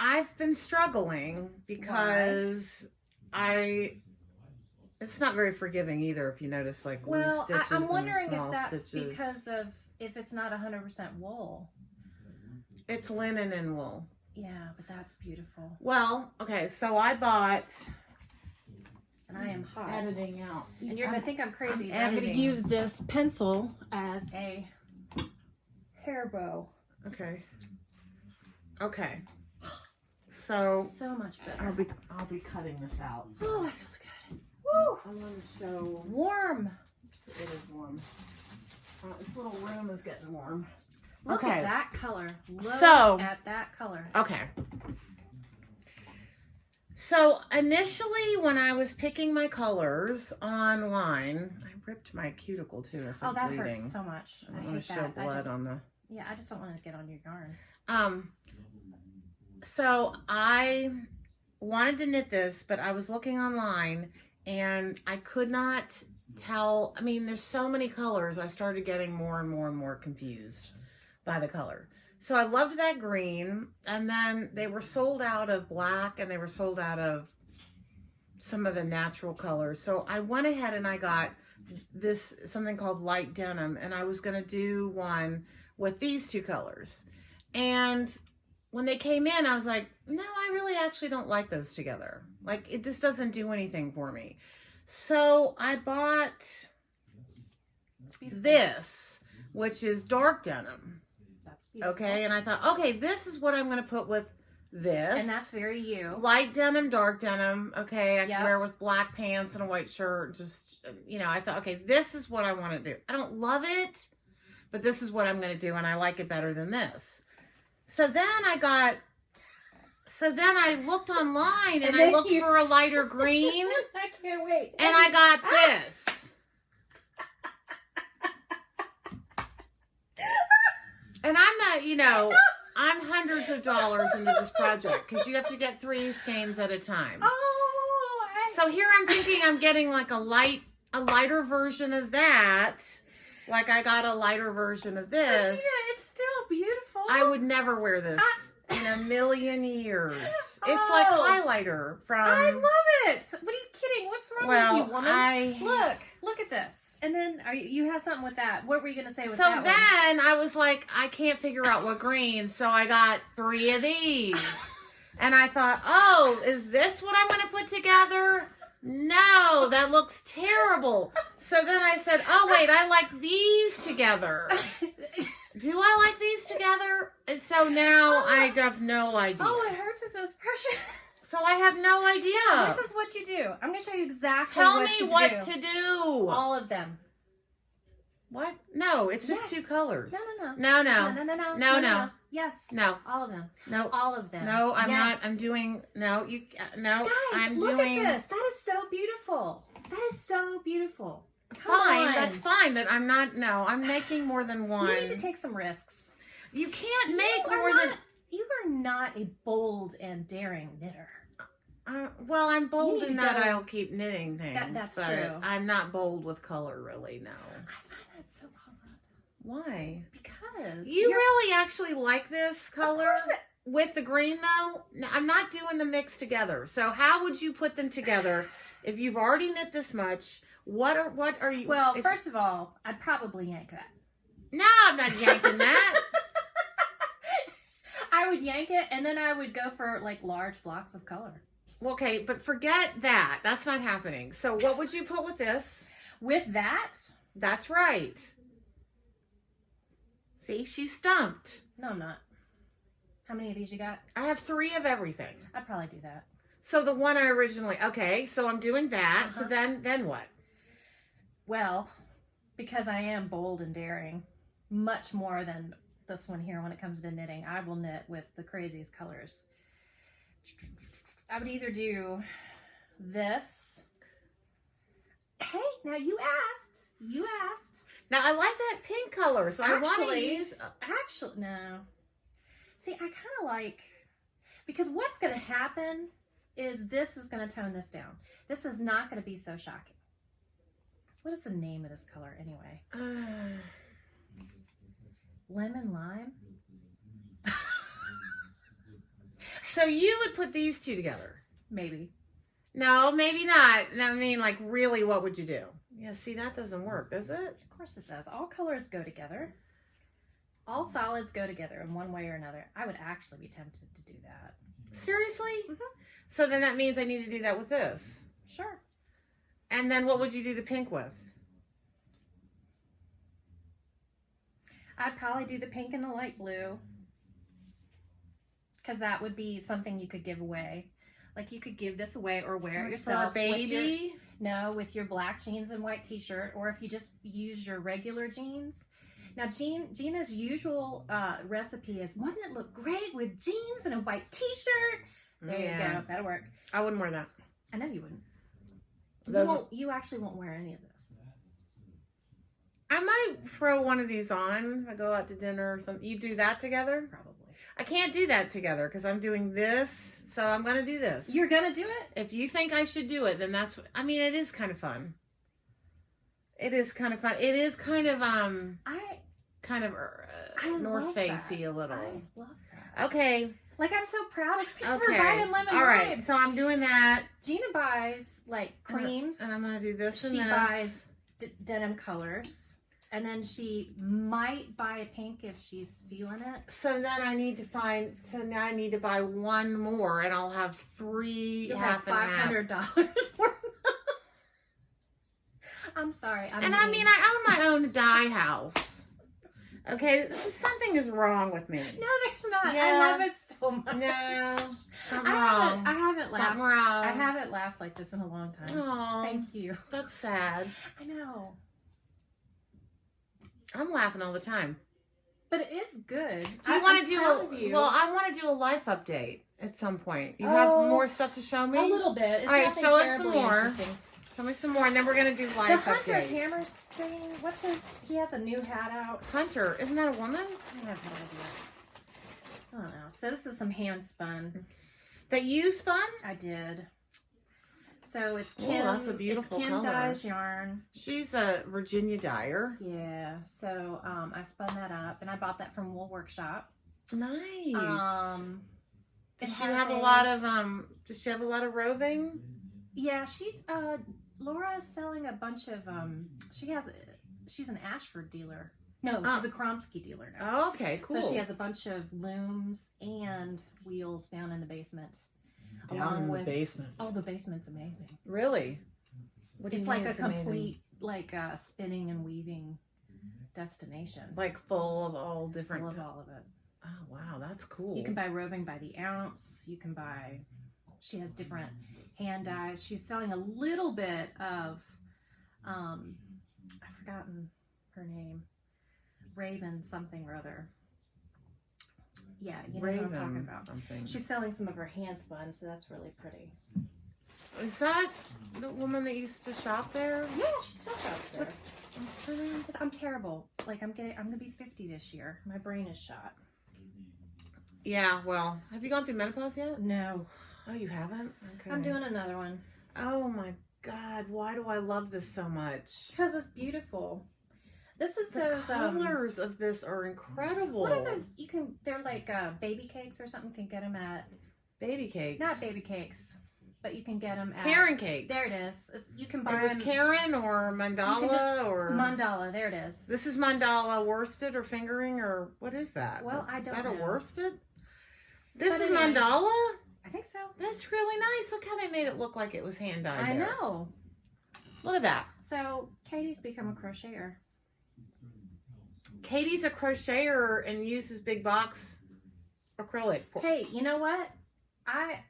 [SPEAKER 1] I've been struggling because it's not very forgiving either. If you notice, like loose
[SPEAKER 2] Well,
[SPEAKER 1] stitches
[SPEAKER 2] I'm
[SPEAKER 1] and
[SPEAKER 2] wondering
[SPEAKER 1] small
[SPEAKER 2] if that's
[SPEAKER 1] stitches.
[SPEAKER 2] because of if it's not 100% wool.
[SPEAKER 1] It's linen and wool.
[SPEAKER 2] Yeah, but that's beautiful.
[SPEAKER 1] Well, okay, so I bought.
[SPEAKER 2] And I am hot.
[SPEAKER 1] Editing out.
[SPEAKER 2] And you're going to think I'm crazy,
[SPEAKER 1] I'm
[SPEAKER 2] but I'm going to
[SPEAKER 1] editing.
[SPEAKER 2] use this pencil as a hair bow.
[SPEAKER 1] Okay. Okay. So
[SPEAKER 2] So much better.
[SPEAKER 1] I'll be cutting this out.
[SPEAKER 2] Oh, that feels good. Woo!
[SPEAKER 1] I'm going to show.
[SPEAKER 2] Warm.
[SPEAKER 1] It is warm. This little room is getting warm.
[SPEAKER 2] Look
[SPEAKER 1] Okay.
[SPEAKER 2] at that color. Look
[SPEAKER 1] So-
[SPEAKER 2] at that color.
[SPEAKER 1] Okay. So initially, when I was picking my colors online, I ripped my cuticle too. It's
[SPEAKER 2] Oh,
[SPEAKER 1] like
[SPEAKER 2] that
[SPEAKER 1] bleeding.
[SPEAKER 2] hurts so much.
[SPEAKER 1] I
[SPEAKER 2] I
[SPEAKER 1] don't want
[SPEAKER 2] hate
[SPEAKER 1] to show
[SPEAKER 2] that.
[SPEAKER 1] blood on the.
[SPEAKER 2] Yeah, I just don't want to get on your yarn.
[SPEAKER 1] So I wanted to knit this, but I was looking online and I could not tell. I mean, there's so many colors. I started getting more and more and more confused by the color. So I loved that green, and then they were sold out of black and they were sold out of some of the natural colors. So I went ahead and I got this, something called light denim, and I was going to do one with these 2 colors. And when they came in, I was like, no, I really actually don't like those together. Like, this doesn't do anything for me. So I bought
[SPEAKER 2] It's beautiful.
[SPEAKER 1] this, which is dark denim.
[SPEAKER 2] That's beautiful.
[SPEAKER 1] Okay, and I thought, okay, this is what I'm going to put with this.
[SPEAKER 2] And that's very you.
[SPEAKER 1] Light denim, dark denim. Okay, I
[SPEAKER 2] Yep.
[SPEAKER 1] can wear with black pants and a white shirt. Just, I thought, okay, this is what I want to do. I don't love it, but this is what I'm going to do, and I like it better than this. So then I looked online, and I looked for a lighter green.
[SPEAKER 2] I can't wait.
[SPEAKER 1] And I got this. And I'm not, I'm hundreds of dollars into this project because you have to get 3 skeins at a time. So here I'm thinking I'm getting like a lighter version of that. Like I got a lighter version of this.
[SPEAKER 2] But yeah, it's still beautiful.
[SPEAKER 1] I would never wear this in a million years. It's like highlighter from.
[SPEAKER 2] I love it. What are you kidding? What's wrong with you, woman? Look at this. And then you have something with that. What were you going to say with that? So
[SPEAKER 1] then I was like, I can't figure out what green. So I got 3 of these. And I thought, oh, is this what I'm going to put together? No, that looks terrible. So then I said, oh, wait, I like these together. Do I like these together? And so now I have no idea.
[SPEAKER 2] Oh, it hurts as those pressure.
[SPEAKER 1] So I have no idea.
[SPEAKER 2] This is what you do. I'm going to show you exactly
[SPEAKER 1] Tell me what to do.
[SPEAKER 2] All of them.
[SPEAKER 1] What? No, it's just 2 colors.
[SPEAKER 2] No.
[SPEAKER 1] No.
[SPEAKER 2] Yes.
[SPEAKER 1] No.
[SPEAKER 2] All of them.
[SPEAKER 1] No.
[SPEAKER 2] All of them.
[SPEAKER 1] No, I'm not. I'm doing. No, you. No.
[SPEAKER 2] Guys, look at this. That is so beautiful. That is so beautiful.
[SPEAKER 1] Fine. That's fine. But I'm not. No, I'm making more than one.
[SPEAKER 2] You need to take some risks.
[SPEAKER 1] You can't make more than.
[SPEAKER 2] You are not a bold and daring knitter.
[SPEAKER 1] Well, I'm bold in that I'll keep knitting things.
[SPEAKER 2] That's
[SPEAKER 1] but
[SPEAKER 2] true.
[SPEAKER 1] I'm not bold with color, really. No.
[SPEAKER 2] I find that so hard.
[SPEAKER 1] Why?
[SPEAKER 2] Because
[SPEAKER 1] you really actually like this color?
[SPEAKER 2] Of course
[SPEAKER 1] with the green, though? No, I'm not doing the mix together. So how would you put them together if you've already knit this much? What are you?
[SPEAKER 2] Well, first of all, I'd probably yank that.
[SPEAKER 1] No, I'm not yanking that.
[SPEAKER 2] I would yank it, and then I would go for like large blocks of color.
[SPEAKER 1] Okay, but forget that. That's not happening. So what would you put with this?
[SPEAKER 2] With that?
[SPEAKER 1] That's right. See, she's stumped.
[SPEAKER 2] No, I'm not. How many of these you got?
[SPEAKER 1] I have 3 of everything.
[SPEAKER 2] I'd probably do that.
[SPEAKER 1] So the one I originally, okay, so I'm doing that. So then what?
[SPEAKER 2] Well, because I am bold and daring, much more than this one here when it comes to knitting, I will knit with the craziest colors. I would either do this. Hey, now you asked.
[SPEAKER 1] Now I like that pink color, so I want to use.
[SPEAKER 2] Actually, no. See, I kind of like, because what's going to happen is this is going to tone this down. This is not going to be so shocking. What is the name of this color anyway? Lemon lime?
[SPEAKER 1] So you would put these 2 together?
[SPEAKER 2] Maybe.
[SPEAKER 1] No, maybe not. I mean, like, really, what would you do? Yeah, see, that doesn't work, does it?
[SPEAKER 2] Of course it does. All colors go together. All solids go together in one way or another. I would actually be tempted to do that.
[SPEAKER 1] Seriously?
[SPEAKER 2] Mm-hmm.
[SPEAKER 1] So then that means I need to do that with this.
[SPEAKER 2] Sure.
[SPEAKER 1] And then what would you do the pink with?
[SPEAKER 2] I'd probably do the pink and the light blue. Because that would be something you could give away. Like you could give this away or wear it yourself.
[SPEAKER 1] For a baby?
[SPEAKER 2] With your black jeans and white t-shirt. Or if you just use your regular jeans. Now, Gina's usual recipe is, wouldn't it look great with jeans and a white t-shirt? There you go. That'll work.
[SPEAKER 1] I wouldn't wear that.
[SPEAKER 2] I know you wouldn't. You actually won't wear any of this.
[SPEAKER 1] I might throw one of these on if I go out to dinner or something. You do that together?
[SPEAKER 2] Probably.
[SPEAKER 1] I can't do that together because I'm doing this, so I'm going to do this.
[SPEAKER 2] You're going to do it?
[SPEAKER 1] If you think I should do it, then that's... I mean, it is kind of fun. It is kind of fun. It is kind of, North Facey a little.
[SPEAKER 2] I love that.
[SPEAKER 1] Okay.
[SPEAKER 2] Like, I'm so proud of you for buying lemon
[SPEAKER 1] All right,
[SPEAKER 2] lime.
[SPEAKER 1] so I'm doing that.
[SPEAKER 2] Gina buys, like, creams.
[SPEAKER 1] And I'm going to do this and
[SPEAKER 2] this.
[SPEAKER 1] She
[SPEAKER 2] buys denim colors. And then she might buy a pink if she's feeling it.
[SPEAKER 1] So then I need to buy one more, and I'll have 3
[SPEAKER 2] You'll
[SPEAKER 1] half
[SPEAKER 2] have $500 worth. I'm sorry.
[SPEAKER 1] I own my own dye house. Okay, something is wrong with me.
[SPEAKER 2] No, there's not.
[SPEAKER 1] Yeah.
[SPEAKER 2] I love it so much.
[SPEAKER 1] No, something wrong.
[SPEAKER 2] I haven't laughed.
[SPEAKER 1] Something wrong.
[SPEAKER 2] I haven't laughed like this in a long time.
[SPEAKER 1] Aw,
[SPEAKER 2] Thank you.
[SPEAKER 1] that's sad.
[SPEAKER 2] I know.
[SPEAKER 1] I'm laughing all the time.
[SPEAKER 2] But it is good.
[SPEAKER 1] Do you want to do
[SPEAKER 2] Well,
[SPEAKER 1] I want to do a life update at some point. You have more stuff to show me?
[SPEAKER 2] a little bit. It's
[SPEAKER 1] all right,
[SPEAKER 2] nothing
[SPEAKER 1] show us some
[SPEAKER 2] terribly
[SPEAKER 1] more.
[SPEAKER 2] interesting.
[SPEAKER 1] Show me some more, and then we're gonna do
[SPEAKER 2] The
[SPEAKER 1] life
[SPEAKER 2] Hunter
[SPEAKER 1] update.
[SPEAKER 2] Hammer thing. What's his? He has a new hat out.
[SPEAKER 1] Hunter, isn't that a woman?
[SPEAKER 2] I have no idea. I don't know. So this is some Handspun.
[SPEAKER 1] That you spun?
[SPEAKER 2] I did. So it's
[SPEAKER 1] Oh,
[SPEAKER 2] Kim.
[SPEAKER 1] that's a beautiful
[SPEAKER 2] It's Kim
[SPEAKER 1] color.
[SPEAKER 2] Dye's yarn.
[SPEAKER 1] She's a Virginia dyer.
[SPEAKER 2] Yeah. So I spun that up, and I bought that from Wool Workshop.
[SPEAKER 1] Nice.
[SPEAKER 2] Does
[SPEAKER 1] she have a lot of Does she have a lot of roving?
[SPEAKER 2] Yeah, she's Laura's selling a bunch of she's an Ashford dealer. No, she's a Kromsky dealer now.
[SPEAKER 1] Oh, okay, cool.
[SPEAKER 2] So she has a bunch of looms and wheels down in the basement.
[SPEAKER 1] Down in the basement.
[SPEAKER 2] Oh, the basement's amazing.
[SPEAKER 1] Really? What do you
[SPEAKER 2] It's
[SPEAKER 1] mean
[SPEAKER 2] like a
[SPEAKER 1] amazing?
[SPEAKER 2] complete spinning and weaving destination.
[SPEAKER 1] Like full of all different.
[SPEAKER 2] Full of all of it.
[SPEAKER 1] Oh wow, that's cool.
[SPEAKER 2] You can buy roving by the ounce. You can buy. She has different hand dyes. She's selling a little bit of. I've forgotten her name. Raven something or other. Yeah, you know what I'm talking about.
[SPEAKER 1] Something.
[SPEAKER 2] She's selling some of her Handspun, so that's really pretty.
[SPEAKER 1] Is that the woman that used to shop there?
[SPEAKER 2] Yeah, she still shops there.
[SPEAKER 1] What's her name?
[SPEAKER 2] I'm terrible. Like I'm gonna be 50 this year. My brain is shot.
[SPEAKER 1] Yeah, well, have you gone through menopause yet?
[SPEAKER 2] No.
[SPEAKER 1] Oh, you haven't? Okay.
[SPEAKER 2] I'm doing another one.
[SPEAKER 1] Oh my God, why do I love this so much?
[SPEAKER 2] Because it's beautiful. This is
[SPEAKER 1] The
[SPEAKER 2] those
[SPEAKER 1] colors of this are incredible.
[SPEAKER 2] what are those? They're like baby cakes or something. You can get them at
[SPEAKER 1] baby cakes?
[SPEAKER 2] not baby cakes, but you can get them at
[SPEAKER 1] Karen cakes.
[SPEAKER 2] There it is. You can buy
[SPEAKER 1] It was
[SPEAKER 2] them.
[SPEAKER 1] Karen or mandala or
[SPEAKER 2] Mandala. There it is.
[SPEAKER 1] This is mandala worsted or fingering or what is that?
[SPEAKER 2] Well, I don't
[SPEAKER 1] Is that
[SPEAKER 2] know.
[SPEAKER 1] a worsted? This
[SPEAKER 2] But
[SPEAKER 1] is
[SPEAKER 2] anyway.
[SPEAKER 1] mandala?
[SPEAKER 2] I think so.
[SPEAKER 1] That's really nice. Look how they made it look like it was hand dyed.
[SPEAKER 2] I
[SPEAKER 1] there.
[SPEAKER 2] know.
[SPEAKER 1] Look at that.
[SPEAKER 2] So Katie's become a crocheter.
[SPEAKER 1] Katie's a crocheter and uses big box acrylic.
[SPEAKER 2] Hey, you know what? I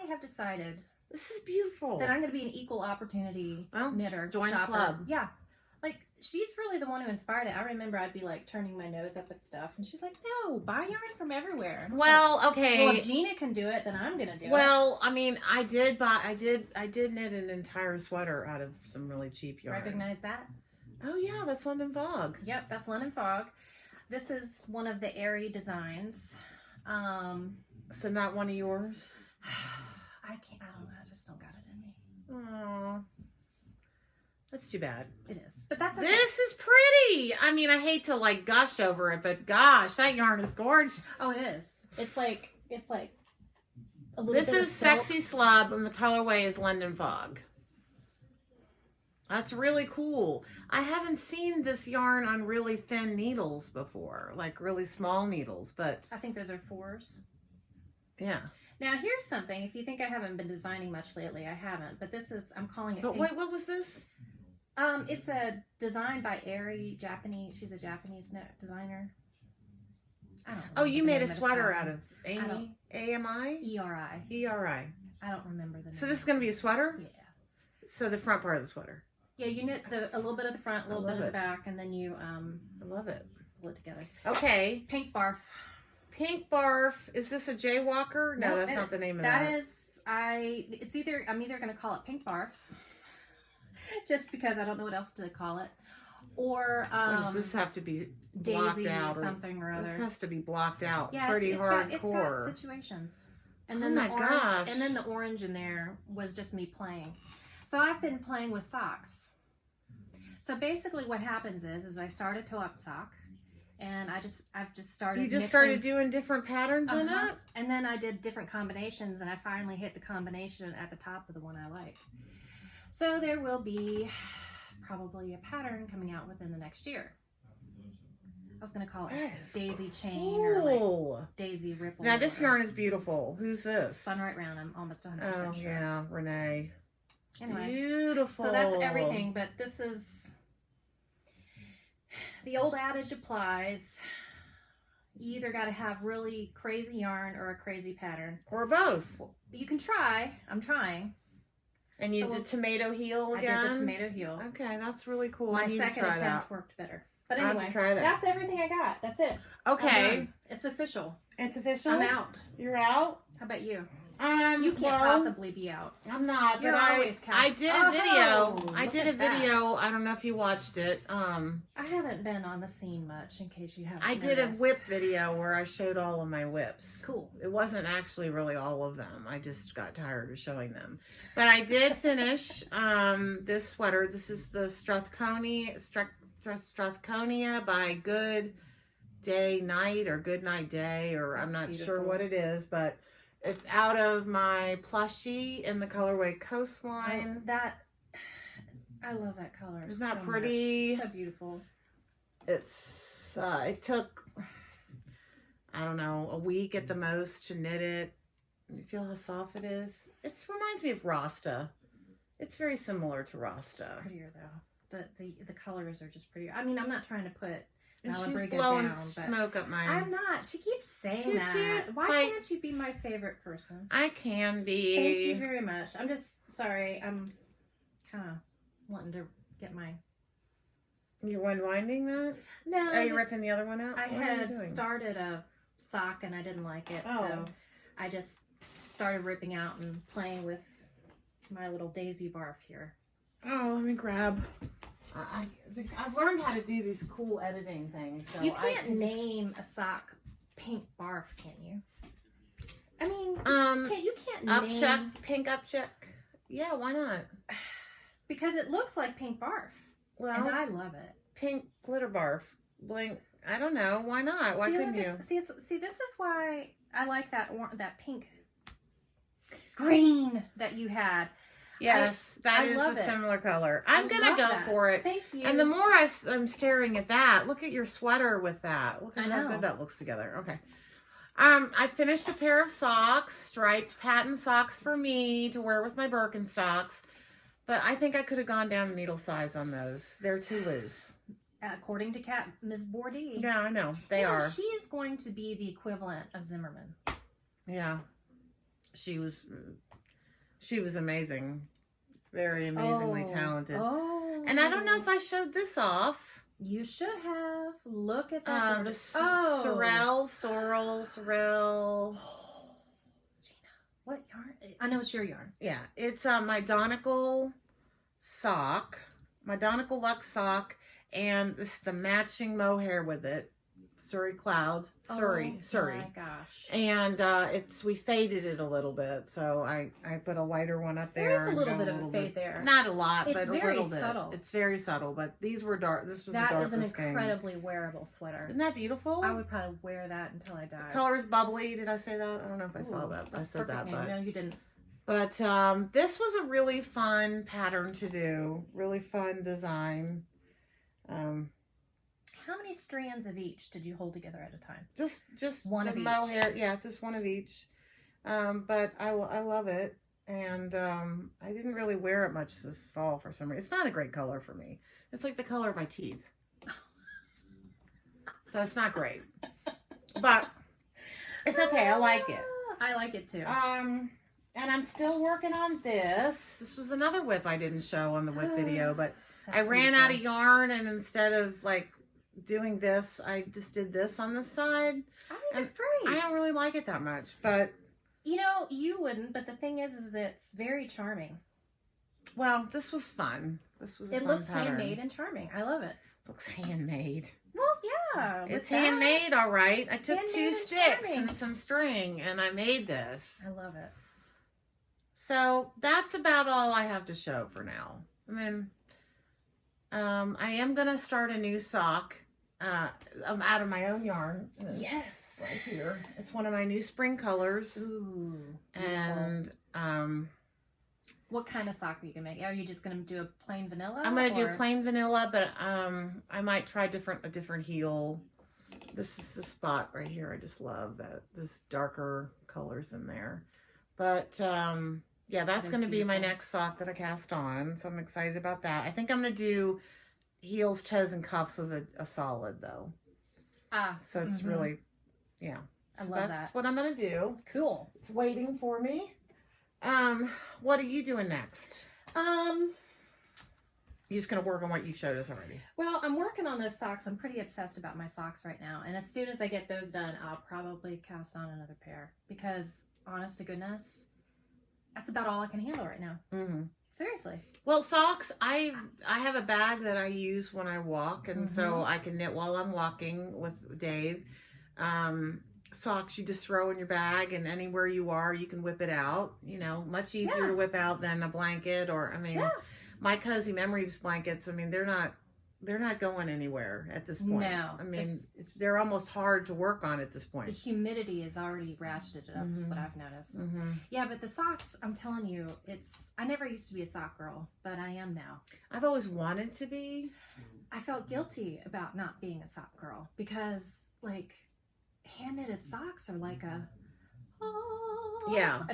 [SPEAKER 2] have decided
[SPEAKER 1] This is beautiful.
[SPEAKER 2] that I'm going to be an equal opportunity
[SPEAKER 1] Well,
[SPEAKER 2] knitter,
[SPEAKER 1] join the
[SPEAKER 2] shopper.
[SPEAKER 1] club.
[SPEAKER 2] Yeah. Like, she's really the one who inspired it. I remember I'd be like turning my nose up at stuff, and she's like, no, buy yarn from everywhere. And I was
[SPEAKER 1] Well,
[SPEAKER 2] like,
[SPEAKER 1] okay.
[SPEAKER 2] well, if Gina can do it, then I'm going to do it.
[SPEAKER 1] Well, I mean, I did knit an entire sweater out of some really cheap yarn.
[SPEAKER 2] Recognize that?
[SPEAKER 1] Oh yeah, that's London Fog.
[SPEAKER 2] Yep, that's London Fog. This is one of the Airy designs.
[SPEAKER 1] So not one of yours?
[SPEAKER 2] I don't know, I just don't got it in me.
[SPEAKER 1] Aww. That's too bad.
[SPEAKER 2] It is. But that's okay.
[SPEAKER 1] This is pretty. I mean, I hate to like gush over it, but gosh, that yarn is gorgeous.
[SPEAKER 2] Oh, it is. It's like a little
[SPEAKER 1] This
[SPEAKER 2] bit
[SPEAKER 1] is
[SPEAKER 2] of silk.
[SPEAKER 1] Sexy Slub, and the colorway is London Fog. That's really cool. I haven't seen this yarn on really thin needles before, like really small needles, but
[SPEAKER 2] I think those are 4s.
[SPEAKER 1] yeah.
[SPEAKER 2] Now, here's something. If you think I haven't been designing much lately, I haven't. But this is, I'm calling it
[SPEAKER 1] But
[SPEAKER 2] pink.
[SPEAKER 1] wait, what was this?
[SPEAKER 2] It's a design by Airy, Japanese. She's a Japanese designer. I don't know.
[SPEAKER 1] Oh, you made a sweater out of Amy? AMI?
[SPEAKER 2] ERI.
[SPEAKER 1] ERI.
[SPEAKER 2] I don't remember the name.
[SPEAKER 1] So this is going to be a sweater?
[SPEAKER 2] Yeah.
[SPEAKER 1] So the front part of the sweater.
[SPEAKER 2] Yeah, you knit a little bit at the front, a little bit at the back, and then you
[SPEAKER 1] I love it.
[SPEAKER 2] pull it together.
[SPEAKER 1] Okay.
[SPEAKER 2] Pink barf.
[SPEAKER 1] Pink Barf. Is this a Jaywalker? No, that's not the name of that.
[SPEAKER 2] That is, I'm either going to call it Pink Barf, just because I don't know what else to call it, or
[SPEAKER 1] Or does this have to be blocked
[SPEAKER 2] Daisy
[SPEAKER 1] out?
[SPEAKER 2] something or other.
[SPEAKER 1] This has to be blocked out.
[SPEAKER 2] Yeah,
[SPEAKER 1] Pretty
[SPEAKER 2] it's
[SPEAKER 1] hardcore.
[SPEAKER 2] got situations. And
[SPEAKER 1] Oh
[SPEAKER 2] then
[SPEAKER 1] my
[SPEAKER 2] the orange,
[SPEAKER 1] gosh.
[SPEAKER 2] and then the orange in there was just me playing. So I've been playing with socks. So basically what happens is I start a toe-up sock, and I've just started
[SPEAKER 1] You just
[SPEAKER 2] mixing,
[SPEAKER 1] started doing different patterns in it?
[SPEAKER 2] and then I did different combinations, and I finally hit the combination at the top of the one I like. So there will be probably a pattern coming out within the next year. I was going to call it
[SPEAKER 1] That is
[SPEAKER 2] Daisy Chain or like
[SPEAKER 1] Cool.
[SPEAKER 2] Daisy Ripple.
[SPEAKER 1] Now this
[SPEAKER 2] or-
[SPEAKER 1] yarn is beautiful. Who's this?
[SPEAKER 2] Spun right round. I'm almost 100%
[SPEAKER 1] Oh
[SPEAKER 2] sure.
[SPEAKER 1] yeah, Renee.
[SPEAKER 2] Anyway,
[SPEAKER 1] Beautiful.
[SPEAKER 2] so that's everything. But this is the old adage applies. You either got to have really crazy yarn or a crazy pattern.
[SPEAKER 1] Or both.
[SPEAKER 2] You can try. I'm trying.
[SPEAKER 1] And you did tomato heel again?
[SPEAKER 2] I did the tomato heel.
[SPEAKER 1] Okay, that's really cool.
[SPEAKER 2] My second attempt worked better. But
[SPEAKER 1] I'll have
[SPEAKER 2] anyway,
[SPEAKER 1] to try that.
[SPEAKER 2] that's everything I got. That's it.
[SPEAKER 1] Okay.
[SPEAKER 2] It's official.
[SPEAKER 1] It's official?
[SPEAKER 2] I'm out.
[SPEAKER 1] You're out?
[SPEAKER 2] How about you?
[SPEAKER 1] You
[SPEAKER 2] can't possibly be out.
[SPEAKER 1] I'm not.
[SPEAKER 2] You're
[SPEAKER 1] but
[SPEAKER 2] always
[SPEAKER 1] I did a video. I
[SPEAKER 2] look
[SPEAKER 1] did a
[SPEAKER 2] at that.
[SPEAKER 1] video. I don't know if you watched it.
[SPEAKER 2] I haven't been on the scene much, in case you haven't
[SPEAKER 1] I did a
[SPEAKER 2] noticed.
[SPEAKER 1] whip video where I showed all of my whips.
[SPEAKER 2] Cool.
[SPEAKER 1] It wasn't actually really all of them. I just got tired of showing them. But I did finish this sweater. This is the Strathconia by Good Day Night or Good Night Day, or
[SPEAKER 2] That's
[SPEAKER 1] I'm not
[SPEAKER 2] beautiful.
[SPEAKER 1] sure what it is, but it's out of my plushie in the colorway Coastline.
[SPEAKER 2] I love that color.
[SPEAKER 1] Isn't that
[SPEAKER 2] so
[SPEAKER 1] pretty?
[SPEAKER 2] much. So beautiful.
[SPEAKER 1] It's it took, I don't know, a week at the most to knit it. You feel how soft it is? It reminds me of Rasta. It's very similar to Rasta.
[SPEAKER 2] It's prettier though. The colors are just prettier. I mean, I'm not trying to put
[SPEAKER 1] And she's
[SPEAKER 2] Malabriga
[SPEAKER 1] blowing
[SPEAKER 2] down, but
[SPEAKER 1] smoke up my...
[SPEAKER 2] I'm not. She keeps saying
[SPEAKER 1] Toot,
[SPEAKER 2] that.
[SPEAKER 1] toot.
[SPEAKER 2] Why
[SPEAKER 1] Like-
[SPEAKER 2] can't you be my favorite person?
[SPEAKER 1] I can be.
[SPEAKER 2] Thank you very much. I'm just sorry. I'm kind of wanting to get my...
[SPEAKER 1] You unwinding that?
[SPEAKER 2] No.
[SPEAKER 1] Oh, you're ripping the other one out?
[SPEAKER 2] I
[SPEAKER 1] What are you
[SPEAKER 2] had
[SPEAKER 1] doing?
[SPEAKER 2] started a sock and I didn't like it,
[SPEAKER 1] Oh.
[SPEAKER 2] so I just started ripping out and playing with my little daisy barf here.
[SPEAKER 1] Oh, let me grab. I've learned how to do these cool editing things. So
[SPEAKER 2] You can't name a sock pink barf, can you? I mean, you can't name...
[SPEAKER 1] Upchuck, pink upchuck. Yeah, why not?
[SPEAKER 2] Because it looks like pink barf.
[SPEAKER 1] Well,
[SPEAKER 2] And I love it.
[SPEAKER 1] pink glitter barf. Blink. I don't know. Why not? Why couldn't you?
[SPEAKER 2] See, this is why I like that pink green that you had.
[SPEAKER 1] Yes, that
[SPEAKER 2] I
[SPEAKER 1] is
[SPEAKER 2] love
[SPEAKER 1] a
[SPEAKER 2] it.
[SPEAKER 1] similar color. I'm going to
[SPEAKER 2] love
[SPEAKER 1] go
[SPEAKER 2] that.
[SPEAKER 1] for it.
[SPEAKER 2] Thank you.
[SPEAKER 1] And the more I'm staring at that, look at your sweater with that. Look at
[SPEAKER 2] I
[SPEAKER 1] how
[SPEAKER 2] know.
[SPEAKER 1] good that looks together. Okay. I finished a pair of socks, striped patent socks for me to wear with my Birkenstocks. But I think I could have gone down a needle size on those. They're too loose.
[SPEAKER 2] According to Ms. Bourdie.
[SPEAKER 1] Yeah, I know. They are.
[SPEAKER 2] She is going to be the equivalent of Zimmerman.
[SPEAKER 1] Yeah. She was amazing. Very amazingly talented.
[SPEAKER 2] Oh.
[SPEAKER 1] And I don't know if I showed this off.
[SPEAKER 2] You should have. Look at that.
[SPEAKER 1] The
[SPEAKER 2] gorgeous-
[SPEAKER 1] Sorrel.
[SPEAKER 2] Gina, what yarn? I know it's your yarn.
[SPEAKER 1] Yeah, it's my Donegal sock, my Donegal Luxe sock, and this is the matching mohair with it, Surrey Cloud, Surrey.
[SPEAKER 2] Oh my gosh.
[SPEAKER 1] And we faded it a little bit, so I put a lighter one up there.
[SPEAKER 2] There is a
[SPEAKER 1] and
[SPEAKER 2] little
[SPEAKER 1] got
[SPEAKER 2] bit of a fade there.
[SPEAKER 1] Not a lot,
[SPEAKER 2] It's
[SPEAKER 1] but
[SPEAKER 2] very
[SPEAKER 1] a little
[SPEAKER 2] subtle.
[SPEAKER 1] bit. It's very subtle, but these were dark. This was a
[SPEAKER 2] That
[SPEAKER 1] darker
[SPEAKER 2] is an
[SPEAKER 1] skein.
[SPEAKER 2] incredibly wearable sweater.
[SPEAKER 1] Isn't that beautiful?
[SPEAKER 2] I would probably wear that until I die.
[SPEAKER 1] Color is bubbly. Did I say that? I don't know if I saw
[SPEAKER 2] Ooh,
[SPEAKER 1] that. I
[SPEAKER 2] that's
[SPEAKER 1] said that,
[SPEAKER 2] perfect name.
[SPEAKER 1] but
[SPEAKER 2] No, you didn't.
[SPEAKER 1] But this was a really fun pattern to do. Really fun design.
[SPEAKER 2] How many strands of each did you hold together at a time?
[SPEAKER 1] Just
[SPEAKER 2] One
[SPEAKER 1] the
[SPEAKER 2] of each.
[SPEAKER 1] mohair. Yeah, just one of each. But I love it. And I didn't really wear it much this fall for some reason. It's not a great color for me. It's like the color of my teeth. So it's not great. But it's okay. I like it.
[SPEAKER 2] I like it too.
[SPEAKER 1] And I'm still working on this. This was another whip I didn't show on the whip video, but
[SPEAKER 2] That's
[SPEAKER 1] I ran out of
[SPEAKER 2] beautiful.
[SPEAKER 1] yarn, and instead of like doing this, I just did this on the side.
[SPEAKER 2] I think it's great.
[SPEAKER 1] I don't really like it that much, but
[SPEAKER 2] You know, you wouldn't, but the thing is it's very charming.
[SPEAKER 1] well, this was fun. This was a
[SPEAKER 2] It
[SPEAKER 1] fun
[SPEAKER 2] looks
[SPEAKER 1] pattern.
[SPEAKER 2] handmade and charming. I love it.
[SPEAKER 1] Looks handmade.
[SPEAKER 2] Well, yeah. with
[SPEAKER 1] It's
[SPEAKER 2] that,
[SPEAKER 1] handmade, all right. I took
[SPEAKER 2] Handmade
[SPEAKER 1] 2
[SPEAKER 2] and
[SPEAKER 1] sticks
[SPEAKER 2] charming.
[SPEAKER 1] and some string, and I made this.
[SPEAKER 2] I love it.
[SPEAKER 1] So that's about all I have to show for now. I mean, I am gonna start a new sock. I'm out of my own yarn.
[SPEAKER 2] Yes.
[SPEAKER 1] Right here. It's one of my new spring colors.
[SPEAKER 2] Ooh.
[SPEAKER 1] And
[SPEAKER 2] What kind of sock are you gonna make? Are you just gonna do a plain vanilla?
[SPEAKER 1] I'm gonna
[SPEAKER 2] or-
[SPEAKER 1] do plain vanilla, but I might try a different heel. This is the spot right here. I just love that this darker colors in there. But yeah, that's
[SPEAKER 2] That's
[SPEAKER 1] gonna be my
[SPEAKER 2] beautiful.
[SPEAKER 1] next sock that I cast on. So I'm excited about that. I think I'm gonna do heels, toes, and cuffs with a solid though. So it's really, yeah.
[SPEAKER 2] I love
[SPEAKER 1] That's
[SPEAKER 2] that.
[SPEAKER 1] what I'm gonna do.
[SPEAKER 2] Cool.
[SPEAKER 1] It's waiting for me. What are you doing next? You're just gonna work on what you showed us already.
[SPEAKER 2] Well, I'm working on those socks. I'm pretty obsessed about my socks right now. And as soon as I get those done, I'll probably cast on another pair. Because, honest to goodness, that's about all I can handle right now.
[SPEAKER 1] Mm-hmm.
[SPEAKER 2] Seriously.
[SPEAKER 1] Well, socks, I have a bag that I use when I walk. And so I can knit while I'm walking with Dave. Socks you just throw in your bag, and anywhere you are, you can whip it out. You know, much easier to whip out than a blanket or, I mean... My Cozy Memories blankets, I mean, they're not going anywhere at this point.
[SPEAKER 2] No.
[SPEAKER 1] I mean, they're almost hard to work on at this point.
[SPEAKER 2] The humidity is already ratcheted up, is what I've noticed. Yeah, but the socks, I'm telling you, I never used to be a sock girl, but I am now.
[SPEAKER 1] I've always wanted to be.
[SPEAKER 2] I felt guilty about not being a sock girl because, like, hand-knitted socks are like a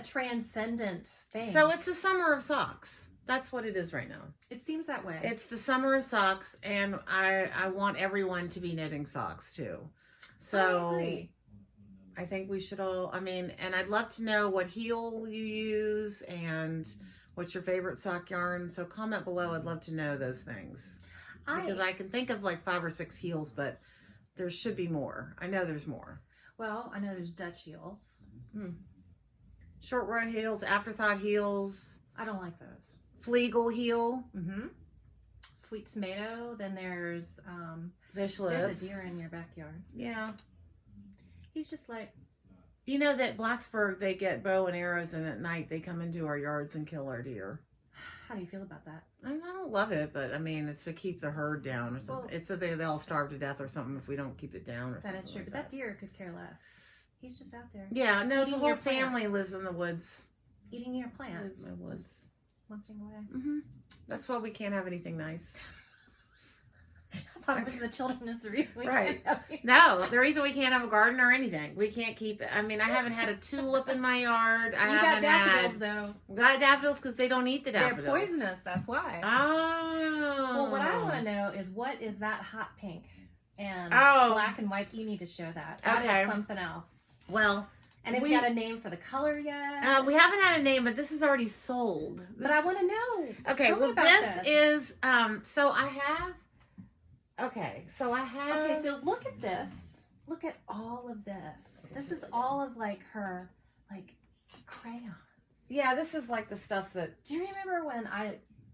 [SPEAKER 2] transcendent thing.
[SPEAKER 1] So it's the summer of socks. That's what it is right now.
[SPEAKER 2] It seems that way.
[SPEAKER 1] It's the summer of socks, and I want everyone to be knitting socks too. So I think we should all, I mean, and I'd love to know what heel you use and what's your favorite sock yarn. So comment below. I'd love to know those things. Because I can think of like 5 or 6 heels, but there should be more. I know there's more.
[SPEAKER 2] Well, I know there's Dutch heels.
[SPEAKER 1] Short row heels, afterthought heels.
[SPEAKER 2] I don't like those.
[SPEAKER 1] Fleagle heel.
[SPEAKER 2] Sweet tomato. Then there's
[SPEAKER 1] Fish lips.
[SPEAKER 2] there's a deer in your backyard.
[SPEAKER 1] Yeah.
[SPEAKER 2] He's just like,
[SPEAKER 1] you know that Blacksburg, they get bow and arrows, and at night they come into our yards and kill our deer.
[SPEAKER 2] How do you feel about that?
[SPEAKER 1] I don't love it, but I mean, it's to keep the herd down or something. Well, it's that they all starve to death or something if we don't keep it down. Or
[SPEAKER 2] that is true,
[SPEAKER 1] like
[SPEAKER 2] but that deer could care less. He's just out there.
[SPEAKER 1] Yeah, no, the whole family lives in the woods.
[SPEAKER 2] Eating your plants.
[SPEAKER 1] Live in the woods.
[SPEAKER 2] Just munching away.
[SPEAKER 1] That's why we can't have anything nice.
[SPEAKER 2] I thought it was the children is the reason we
[SPEAKER 1] right.
[SPEAKER 2] can't have anything.
[SPEAKER 1] No, the reason we can't have a garden or anything. We can't keep it. I mean, I haven't had a tulip in my yard.
[SPEAKER 2] You got daffodils, though.
[SPEAKER 1] Got daffodils because they don't eat the daffodils.
[SPEAKER 2] They're poisonous, that's why.
[SPEAKER 1] Oh.
[SPEAKER 2] Well, what I want to know is what is that hot pink and black and white? You need to show that. That is something else.
[SPEAKER 1] Well,
[SPEAKER 2] and have we got a name for the color yet?
[SPEAKER 1] We haven't had a name, but this is already sold.
[SPEAKER 2] But I want to know.
[SPEAKER 1] Okay,
[SPEAKER 2] Tell me about
[SPEAKER 1] this is, so I have, okay, so
[SPEAKER 2] look at this. Look at all of this. This is all of, like, her, like, crayons.
[SPEAKER 1] Yeah, this is, like, the stuff that...
[SPEAKER 2] Do you remember when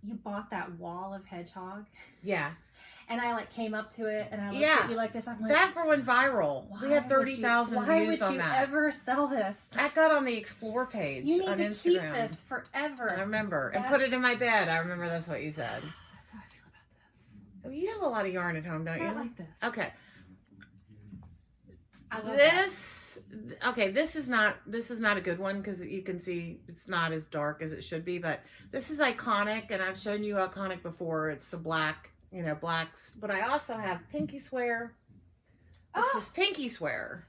[SPEAKER 2] you bought that wall of hedgehog?
[SPEAKER 1] Yeah.
[SPEAKER 2] And I, like, came up to it, and I looked at you like this. I'm like...
[SPEAKER 1] That went viral. We had 30,000 views on that.
[SPEAKER 2] Why would you ever sell this?
[SPEAKER 1] That got on the Explore page
[SPEAKER 2] You need
[SPEAKER 1] on
[SPEAKER 2] to
[SPEAKER 1] Instagram.
[SPEAKER 2] keep this forever.
[SPEAKER 1] I remember. And put it in my bed. I remember that's what you said.
[SPEAKER 2] That's how I feel about this.
[SPEAKER 1] You have a lot of yarn at home, don't you?
[SPEAKER 2] I like this.
[SPEAKER 1] Okay.
[SPEAKER 2] I love
[SPEAKER 1] this. Okay, this is not a good one because you can see it's not as dark as it should be, but this is Iconic, and I've shown you Iconic before. It's the black, blacks, but I also have Pinky Swear. This is Pinky Swear.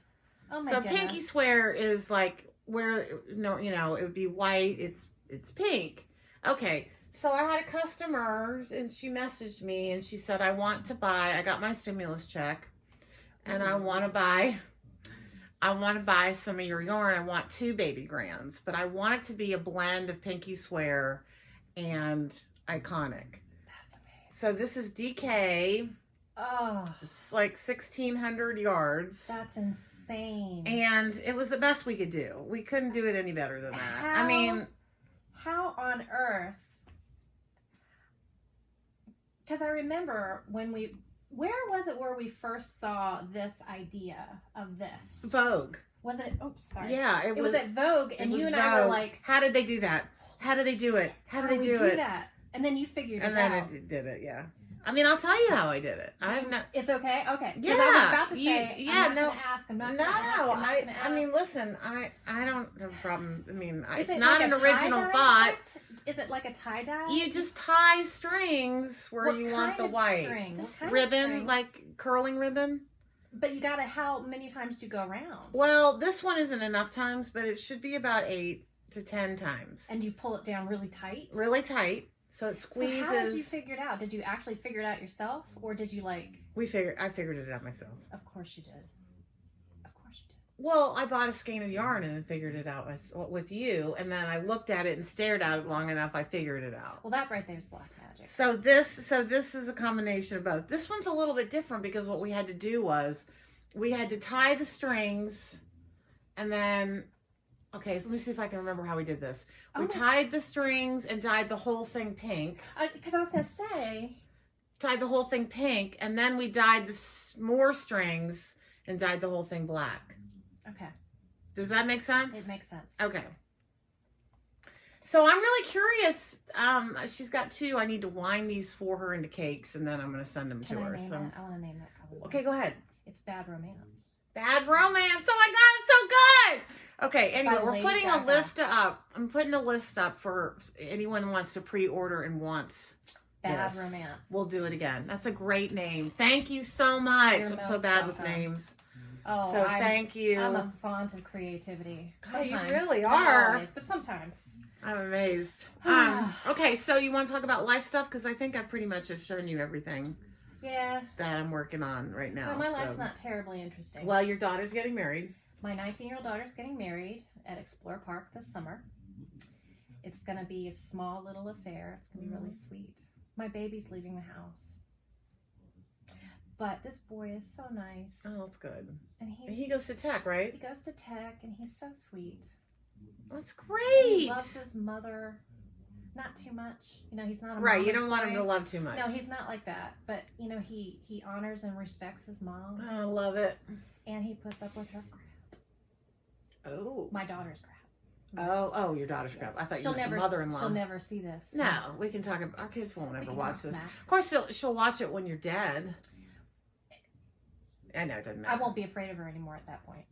[SPEAKER 2] Oh my
[SPEAKER 1] goodness. Pinky Swear is like where it would be white. It's pink. Okay. So I had a customer and she messaged me and she said, I got my stimulus check and I want to buy some of your yarn. I want 2 baby grands, but I want it to be a blend of Pinky Swear and Iconic.
[SPEAKER 2] That's amazing.
[SPEAKER 1] So this is DK.
[SPEAKER 2] Oh.
[SPEAKER 1] It's like 1,600 yards.
[SPEAKER 2] That's insane.
[SPEAKER 1] And it was the best we could do. We couldn't do it any better than that.
[SPEAKER 2] How on earth? Because I remember where was it where we first saw this idea of this?
[SPEAKER 1] Vogue.
[SPEAKER 2] Was it? Oh, sorry.
[SPEAKER 1] Yeah,
[SPEAKER 2] it was at Vogue, and you and I were like,
[SPEAKER 1] "How did they do that? How did they do it? How did they do it?"
[SPEAKER 2] That? And then you figured it out.
[SPEAKER 1] And then I did it. Yeah. I mean, I'll tell you how I did it.
[SPEAKER 2] It's okay. Okay.
[SPEAKER 1] Yeah.
[SPEAKER 2] Because I was about to say, I'm not going to ask. I'm not going to ask.
[SPEAKER 1] I mean, listen. I don't have a problem. I mean,
[SPEAKER 2] it's
[SPEAKER 1] not an original thought.
[SPEAKER 2] Is it like a tie dye?
[SPEAKER 1] You just tie strings where you want the white ribbon, like curling ribbon.
[SPEAKER 2] But you gotta. How many times do you go around?
[SPEAKER 1] Well, this one isn't enough times, but it should be about 8 to 10 times.
[SPEAKER 2] And you pull it down really tight.
[SPEAKER 1] Really tight. So it squeezes.
[SPEAKER 2] So how did you figure it out? Did you actually figure it out yourself, or did you like?
[SPEAKER 1] I figured it out myself.
[SPEAKER 2] Of course you did. Of course you did.
[SPEAKER 1] Well, I bought a skein of yarn and then figured it out with you, and then I looked at it and stared at it long enough. I figured it out.
[SPEAKER 2] Well, that right there is black magic.
[SPEAKER 1] So this is a combination of both. This one's a little bit different because what we had to do was we had to tie the strings, and then. Okay, so let me see if I can remember how we did this. We tied the strings and dyed the whole thing pink.
[SPEAKER 2] Because I was going to say...
[SPEAKER 1] Tied the whole thing pink, and then we dyed more strings and dyed the whole thing black.
[SPEAKER 2] Okay.
[SPEAKER 1] Does that make sense?
[SPEAKER 2] It makes sense.
[SPEAKER 1] Okay. So I'm really curious. She's got 2. I need to wind these for her into cakes, and then I'm going to send them to her.
[SPEAKER 2] I want to name that color.
[SPEAKER 1] Okay, go ahead.
[SPEAKER 2] It's Bad Romance.
[SPEAKER 1] Bad Romance. Oh my God, it's so good. Okay, anyway, we're putting a list up. I'm putting a list up for anyone who wants to pre-order and wants
[SPEAKER 2] Bad Romance.
[SPEAKER 1] We'll do it again. That's a great name. Thank you so much.
[SPEAKER 2] You're
[SPEAKER 1] I'm so bad with names.
[SPEAKER 2] Oh,
[SPEAKER 1] so thank you.
[SPEAKER 2] I'm a font of creativity. Sometimes.
[SPEAKER 1] You really
[SPEAKER 2] Not
[SPEAKER 1] are.
[SPEAKER 2] always, but sometimes.
[SPEAKER 1] I'm amazed. Okay, so you want to talk about life stuff? Because I think I pretty much have shown you everything.
[SPEAKER 2] Yeah.
[SPEAKER 1] That I'm working on right now.
[SPEAKER 2] Well, my life's not terribly interesting.
[SPEAKER 1] Well, your daughter's getting married.
[SPEAKER 2] My 19-year-old daughter's getting married at Explorer Park this summer. It's going to be a small little affair. It's going to be really sweet. My baby's leaving the house. But this boy is so nice.
[SPEAKER 1] Oh, that's good.
[SPEAKER 2] And
[SPEAKER 1] he goes to Tech, right?
[SPEAKER 2] He goes to Tech, and he's so sweet.
[SPEAKER 1] That's great.
[SPEAKER 2] He loves his mother. Not too much. You know, he's not a
[SPEAKER 1] right. You don't
[SPEAKER 2] boy.
[SPEAKER 1] want him to love too much.
[SPEAKER 2] No, he's not like that. But, you know, he honors and respects his mom.
[SPEAKER 1] Oh, I love it.
[SPEAKER 2] And he puts up with her crap.
[SPEAKER 1] Oh.
[SPEAKER 2] My daughter's crap.
[SPEAKER 1] Oh, your daughter's crap. I thought
[SPEAKER 2] she'll
[SPEAKER 1] you meant
[SPEAKER 2] never,
[SPEAKER 1] the mother-in-law.
[SPEAKER 2] She'll never see this.
[SPEAKER 1] No, we can talk about, our kids won't ever watch this.
[SPEAKER 2] Smack.
[SPEAKER 1] Of course, she'll watch it when you're dead. I know, it doesn't matter.
[SPEAKER 2] I won't be afraid of her anymore at that point.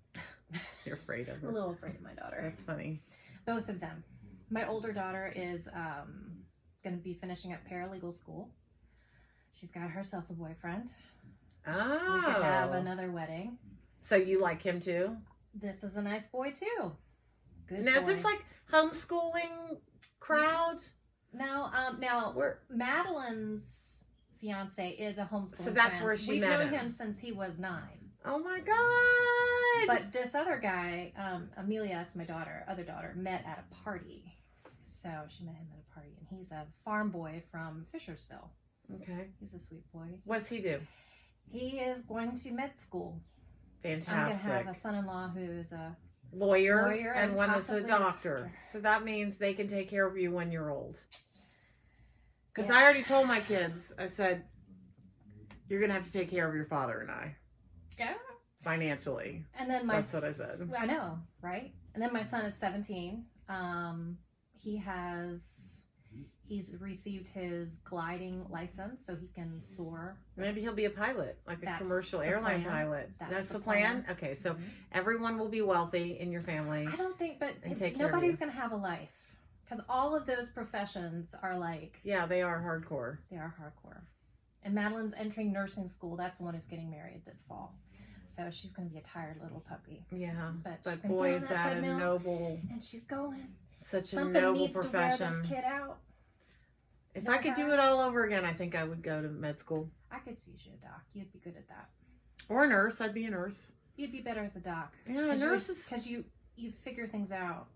[SPEAKER 1] You're afraid of her.
[SPEAKER 2] I'm a little afraid of my daughter.
[SPEAKER 1] That's funny.
[SPEAKER 2] Both of them. My older daughter is going to be finishing up paralegal school. She's got herself a boyfriend.
[SPEAKER 1] Oh.
[SPEAKER 2] We could have another wedding.
[SPEAKER 1] So you like him too?
[SPEAKER 2] This is a nice boy too. Good
[SPEAKER 1] now,
[SPEAKER 2] boy.
[SPEAKER 1] is this like homeschooling crowd?
[SPEAKER 2] No, now Madeline's fiance is a homeschooling
[SPEAKER 1] So that's
[SPEAKER 2] friend.
[SPEAKER 1] where she
[SPEAKER 2] We've
[SPEAKER 1] met
[SPEAKER 2] known
[SPEAKER 1] him.
[SPEAKER 2] him since he was 9.
[SPEAKER 1] Oh my God.
[SPEAKER 2] But this other guy, Amelia, my other daughter, met at a party. So she met him at a party, and he's a farm boy from Fishersville.
[SPEAKER 1] Okay.
[SPEAKER 2] He's a sweet boy.
[SPEAKER 1] What's he do?
[SPEAKER 2] He is going to med school.
[SPEAKER 1] Fantastic.
[SPEAKER 2] I'm going to have a son-in-law who is a
[SPEAKER 1] lawyer and one is a
[SPEAKER 2] possibly
[SPEAKER 1] doctor. So that means they can take care of you when you're old. Because
[SPEAKER 2] Yes.
[SPEAKER 1] I already told my kids, I said, you're going to have to take care of your father and I.
[SPEAKER 2] Yeah.
[SPEAKER 1] Financially.
[SPEAKER 2] And then
[SPEAKER 1] That's what I said.
[SPEAKER 2] I know, right? And then my son is 17. He's received his gliding license so he can soar.
[SPEAKER 1] Maybe he'll be a pilot, like a
[SPEAKER 2] That's
[SPEAKER 1] commercial
[SPEAKER 2] the
[SPEAKER 1] airline
[SPEAKER 2] plan.
[SPEAKER 1] pilot.
[SPEAKER 2] That's
[SPEAKER 1] the
[SPEAKER 2] the
[SPEAKER 1] plan?
[SPEAKER 2] plan.
[SPEAKER 1] Okay, so everyone will be wealthy in your family.
[SPEAKER 2] I don't think, but
[SPEAKER 1] And take care of
[SPEAKER 2] nobody's
[SPEAKER 1] you.
[SPEAKER 2] going to have a life. Because all of those professions are like,
[SPEAKER 1] Yeah, they are hardcore.
[SPEAKER 2] they are hardcore. And Madeline's entering nursing school. That's the one who's getting married this fall. So she's going to be a tired little puppy.
[SPEAKER 1] Yeah,
[SPEAKER 2] But,
[SPEAKER 1] but
[SPEAKER 2] she's gonna
[SPEAKER 1] boy,
[SPEAKER 2] get
[SPEAKER 1] is
[SPEAKER 2] on that
[SPEAKER 1] that a
[SPEAKER 2] treadmill,
[SPEAKER 1] noble,
[SPEAKER 2] and she's going.
[SPEAKER 1] such a
[SPEAKER 2] Something
[SPEAKER 1] noble
[SPEAKER 2] needs to wear
[SPEAKER 1] profession.
[SPEAKER 2] this kid out.
[SPEAKER 1] If I could do it all over again, I think I would go to med school.
[SPEAKER 2] I could see you a doc. You'd be good at that.
[SPEAKER 1] Or a nurse. I'd be a nurse.
[SPEAKER 2] You'd be better as a doc.
[SPEAKER 1] Yeah, nurses.
[SPEAKER 2] Because you figure things out.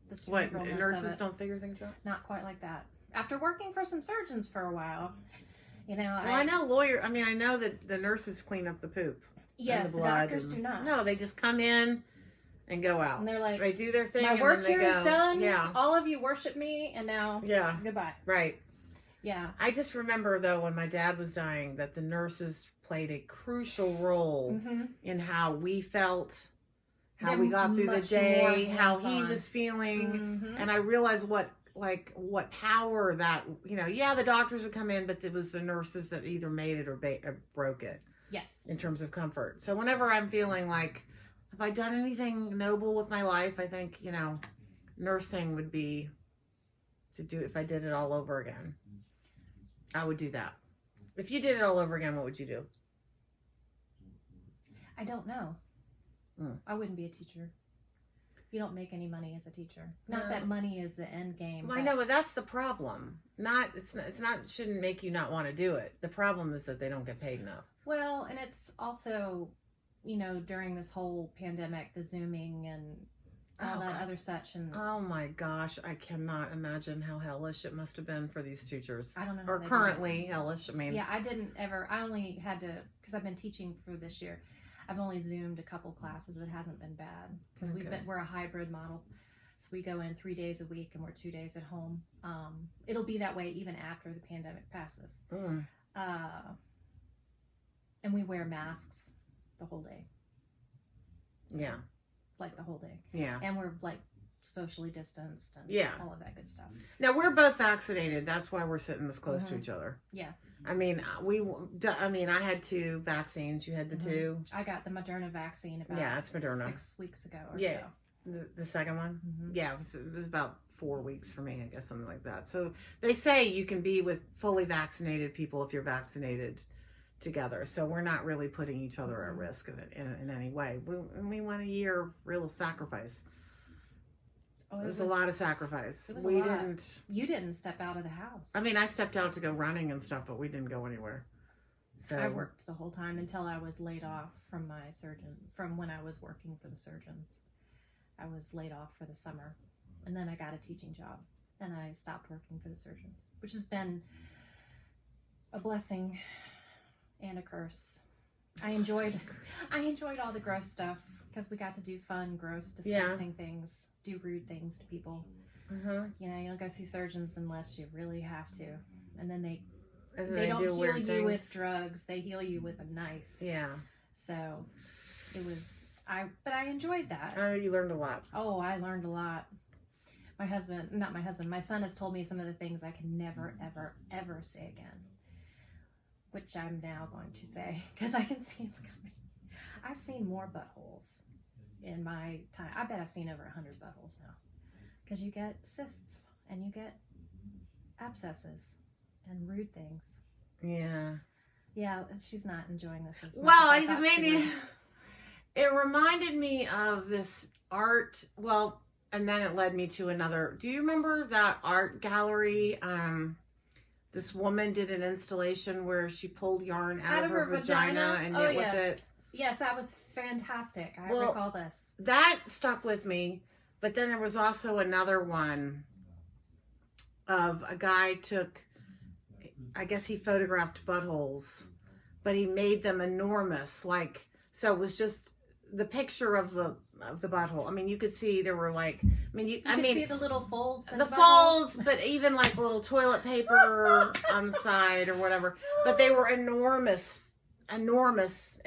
[SPEAKER 2] The
[SPEAKER 1] What,
[SPEAKER 2] cerebralness
[SPEAKER 1] nurses
[SPEAKER 2] of it.
[SPEAKER 1] don't figure things out?
[SPEAKER 2] Not quite like that. After working for some surgeons for a while, you know.
[SPEAKER 1] Well, I know that the nurses clean up the poop.
[SPEAKER 2] Yes,
[SPEAKER 1] and
[SPEAKER 2] the
[SPEAKER 1] blood
[SPEAKER 2] doctors
[SPEAKER 1] and-
[SPEAKER 2] do not.
[SPEAKER 1] No, they just come in and go out.
[SPEAKER 2] And they're like,
[SPEAKER 1] They do their thing.
[SPEAKER 2] my
[SPEAKER 1] and
[SPEAKER 2] work
[SPEAKER 1] then they
[SPEAKER 2] here is
[SPEAKER 1] go.
[SPEAKER 2] done.
[SPEAKER 1] Yeah.
[SPEAKER 2] All of you worship me, and now
[SPEAKER 1] Yeah.
[SPEAKER 2] goodbye.
[SPEAKER 1] Right.
[SPEAKER 2] Yeah.
[SPEAKER 1] I just remember though when my dad was dying that the nurses played a crucial role
[SPEAKER 2] Mm-hmm.
[SPEAKER 1] in how we felt, how
[SPEAKER 2] They're
[SPEAKER 1] we got through the
[SPEAKER 2] much
[SPEAKER 1] day,
[SPEAKER 2] more
[SPEAKER 1] how he
[SPEAKER 2] hands-on.
[SPEAKER 1] was feeling,
[SPEAKER 2] Mm-hmm.
[SPEAKER 1] and I realized what power that, the doctors would come in, but it was the nurses that either made it or broke it
[SPEAKER 2] Yes.
[SPEAKER 1] in terms of comfort. So whenever I'm feeling like, have I done anything noble with my life, I think, nursing would be to do if I did it all over again. I would do that. If you did it all over again, what would you do?
[SPEAKER 2] I don't know.
[SPEAKER 1] Hmm.
[SPEAKER 2] I wouldn't be a teacher. You don't make any money as a teacher. Not that money is the end game.
[SPEAKER 1] Well, I know, but that's the problem. It's not shouldn't make you not want to do it. The problem is that they don't get paid enough.
[SPEAKER 2] Well, and it's also, you know, during this whole pandemic, the Zooming and all that other such. And
[SPEAKER 1] oh my gosh, I cannot imagine how hellish it must have been for these teachers.
[SPEAKER 2] I don't know.
[SPEAKER 1] Or currently hellish. I mean,
[SPEAKER 2] yeah, I only had to, because I've been teaching for this year. I've only Zoomed a couple classes. It hasn't been bad because we're a hybrid model. So we go in 3 days a week and we're 2 days at home. It'll be that way even after the pandemic passes. And we wear masks the whole day. So,
[SPEAKER 1] yeah.
[SPEAKER 2] Like the whole day.
[SPEAKER 1] Yeah.
[SPEAKER 2] And we're like socially distanced and all of that good stuff.
[SPEAKER 1] Now we're both vaccinated. That's why we're sitting this close to each other.
[SPEAKER 2] Yeah.
[SPEAKER 1] I mean, I had 2 vaccines. You had the 2.
[SPEAKER 2] I got the Moderna vaccine about
[SPEAKER 1] it's Moderna.
[SPEAKER 2] 6 weeks ago or
[SPEAKER 1] so. The second one? Yeah, it was about 4 weeks for me, I guess, something like that. So they say you can be with fully vaccinated people if you're vaccinated together. So we're not really putting each other at risk of it in any way. We went a year of real sacrifice. It was a lot of sacrifice.
[SPEAKER 2] You didn't step out of the house.
[SPEAKER 1] I mean, I stepped out to go running and stuff, but we didn't go anywhere. So
[SPEAKER 2] I worked the whole time until I was laid off from my surgeon, from when I was working for the surgeons. I was laid off for the summer, and then I got a teaching job, and I stopped working for the surgeons, which has been a blessing and a curse. I enjoyed all the gross stuff because we got to do fun, gross, disgusting things, do rude things to people. You know, you don't go see surgeons unless you really have to, and then they don't heal you with drugs; they heal you with a knife. Yeah. So it was but I enjoyed that.
[SPEAKER 1] Oh, you learned a lot.
[SPEAKER 2] Oh, I learned a lot. My son has told me some of the things I can never, ever, ever say again. Which I'm now going to say, because I can see it's coming. I've seen more buttholes in my time. I bet I've seen over 100 buttholes now. Because you get cysts, and you get abscesses, and rude things. Yeah. Yeah, she's not enjoying this as much as I thought she would.
[SPEAKER 1] It reminded me of this art, and then it led me to another. Do you remember that art gallery? This woman did an installation where she pulled yarn out of her vagina and knit with it.
[SPEAKER 2] Yes, that was fantastic. I recall this.
[SPEAKER 1] That stuck with me. But then there was also another one of a guy I guess he photographed buttholes, but he made them enormous. So it was just the picture of the butthole. I mean, you could see there were you could see
[SPEAKER 2] the little folds.
[SPEAKER 1] The folds, but even like little toilet paper on the side or whatever. But they were enormous, and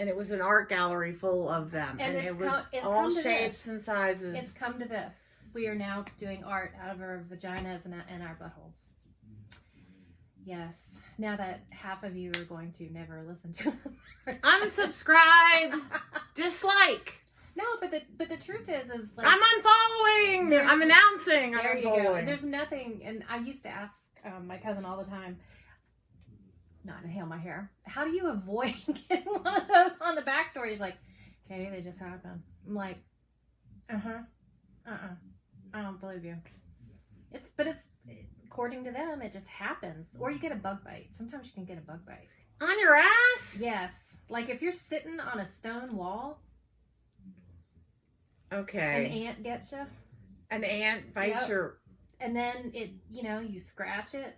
[SPEAKER 1] it was an art gallery full of them, and it was all shapes and sizes.
[SPEAKER 2] It's come to this. We are now doing art out of our vaginas and our buttholes. Yes. Now that half of you are going to never listen to us.
[SPEAKER 1] Unsubscribe. Dislike.
[SPEAKER 2] No, but the truth is like
[SPEAKER 1] I'm unfollowing. I'm announcing.
[SPEAKER 2] There you go. There's nothing, and I used to ask my cousin all the time, not inhale my hair. How do you avoid getting one of those on the back door? He's like, Catie, they just happen. I'm like, I don't believe you. It's according to them, it just happens. Or you get a bug bite. Sometimes you can get a bug bite.
[SPEAKER 1] On your ass?
[SPEAKER 2] Yes. Like if you're sitting on a stone wall.
[SPEAKER 1] Okay.
[SPEAKER 2] An ant gets you.
[SPEAKER 1] An ant bites your...
[SPEAKER 2] And then you scratch it.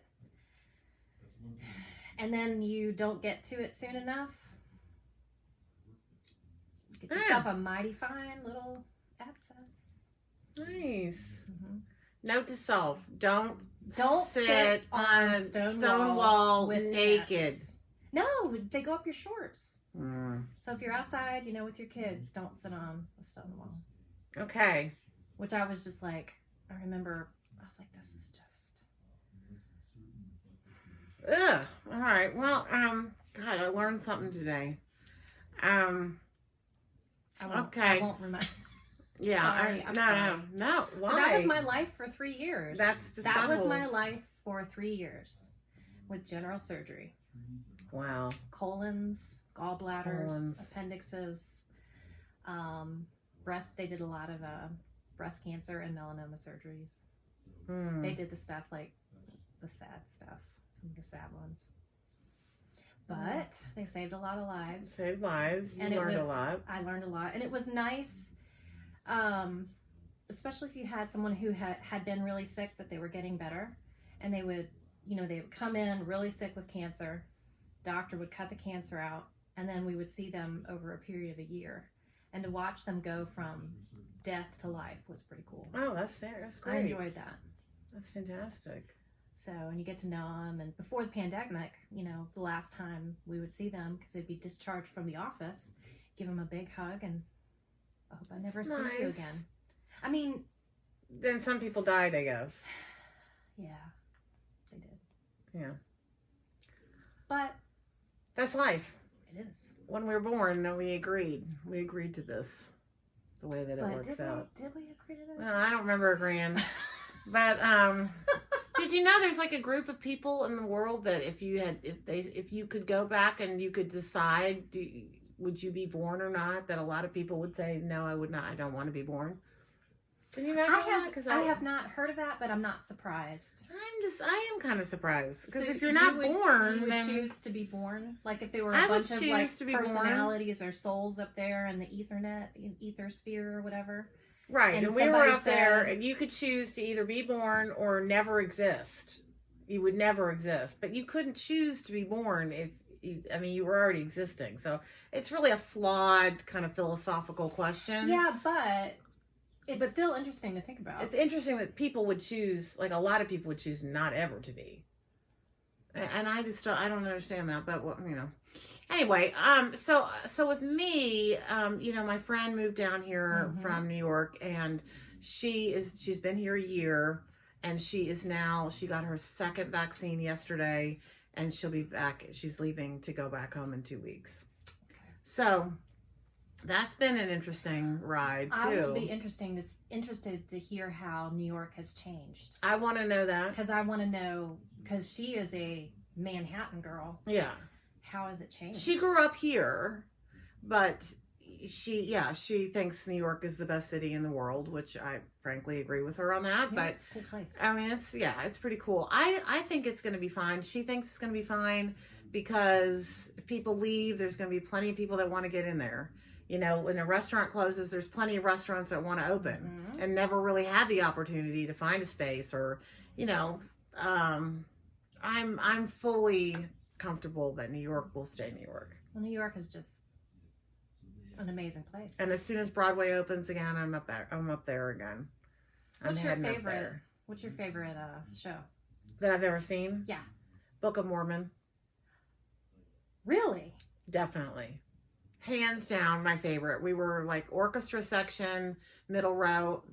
[SPEAKER 2] And then you don't get to it soon enough. Get yourself a mighty fine little abscess.
[SPEAKER 1] Nice. Note to self: don't
[SPEAKER 2] sit on a stone wall with
[SPEAKER 1] naked.
[SPEAKER 2] Nets. No, they go up your shorts. So if you're outside, with your kids, don't sit on a stone wall.
[SPEAKER 1] Okay.
[SPEAKER 2] Which I was just like, I remember, I was like, this is just.
[SPEAKER 1] Ugh. All right. Well, God, I learned something today. Okay.
[SPEAKER 2] I won't remind.
[SPEAKER 1] Yeah.
[SPEAKER 2] Sorry, I'm sorry.
[SPEAKER 1] No. Why?
[SPEAKER 2] But that was my life for 3 years. That was my
[SPEAKER 1] buttholes.
[SPEAKER 2] life for 3 years with general surgery.
[SPEAKER 1] Wow.
[SPEAKER 2] Colons, gallbladders, appendixes, breast. They did a lot of breast cancer and melanoma surgeries.
[SPEAKER 1] Hmm.
[SPEAKER 2] They did the stuff like the sad stuff, some of the sad ones. But they saved a lot of lives.
[SPEAKER 1] Saved lives. You
[SPEAKER 2] And
[SPEAKER 1] learned a lot.
[SPEAKER 2] I learned a lot. And it was nice, especially if you had someone who had been really sick, but they were getting better. And they would, they would come in really sick with cancer. Doctor would cut the cancer out. And then we would see them over a period of a year. And to watch them go from death to life was pretty cool.
[SPEAKER 1] Oh, that's fair. That's great.
[SPEAKER 2] I enjoyed that.
[SPEAKER 1] That's fantastic.
[SPEAKER 2] So, and you get to know them. And before the pandemic, the last time we would see them, because they'd be discharged from the office, give them a big hug and I hope I never see you again. I mean.
[SPEAKER 1] Then some people died, I guess.
[SPEAKER 2] Yeah, they did.
[SPEAKER 1] Yeah.
[SPEAKER 2] But.
[SPEAKER 1] That's life.
[SPEAKER 2] It is.
[SPEAKER 1] When we were born, we agreed. We agreed to this. The way that it works out.
[SPEAKER 2] Did we agree to this?
[SPEAKER 1] Well, I don't remember agreeing. But, did you know there's like a group of people in the world that if you could go back and you could decide, would you be born or not? That a lot of people would say, no, I would not. I don't want to be born. Did you know that?
[SPEAKER 2] I have not heard of that, but I'm not surprised.
[SPEAKER 1] I am kind of surprised because
[SPEAKER 2] So
[SPEAKER 1] if you're not born,
[SPEAKER 2] you would
[SPEAKER 1] then
[SPEAKER 2] choose to be born. Like if there were a bunch of like personalities or souls up there in the ether sphere or whatever.
[SPEAKER 1] Right,
[SPEAKER 2] and
[SPEAKER 1] we were up there, and you could choose to either be born or never exist. You would never exist, but you couldn't choose to be born if you were already existing. So it's really a flawed kind of philosophical question.
[SPEAKER 2] Yeah, but it's still interesting to think about.
[SPEAKER 1] It's interesting that people would choose, like a lot of people would choose not ever to be. And I don't understand that, but Anyway, so with me, my friend moved down here from New York, and she's been here a year, and she got her second vaccine yesterday, and she'll be back. She's leaving to go back home in 2 weeks. So that's been an interesting ride too.
[SPEAKER 2] I will be interested to hear how New York has changed.
[SPEAKER 1] I want to know that
[SPEAKER 2] because she is a Manhattan girl.
[SPEAKER 1] Yeah.
[SPEAKER 2] How has it changed?
[SPEAKER 1] She grew up here, but she thinks New York is the best city in the world, which I frankly agree with her on that. But
[SPEAKER 2] it's a cool place.
[SPEAKER 1] I mean, it's pretty cool. I think it's going to be fine. She thinks it's going to be fine because if people leave, there's going to be plenty of people that want to get in there. When a restaurant closes, there's plenty of restaurants that want to open and never really had the opportunity to find a space or, I'm fully comfortable that New York will stay New York.
[SPEAKER 2] Well, New York is just an amazing place.
[SPEAKER 1] And as soon as Broadway opens again, I'm up there again.
[SPEAKER 2] What's your favorite show
[SPEAKER 1] that I've ever seen?
[SPEAKER 2] Yeah.
[SPEAKER 1] Book of Mormon.
[SPEAKER 2] Really?
[SPEAKER 1] Definitely. Hands down, my favorite. We were like orchestra section, middle row.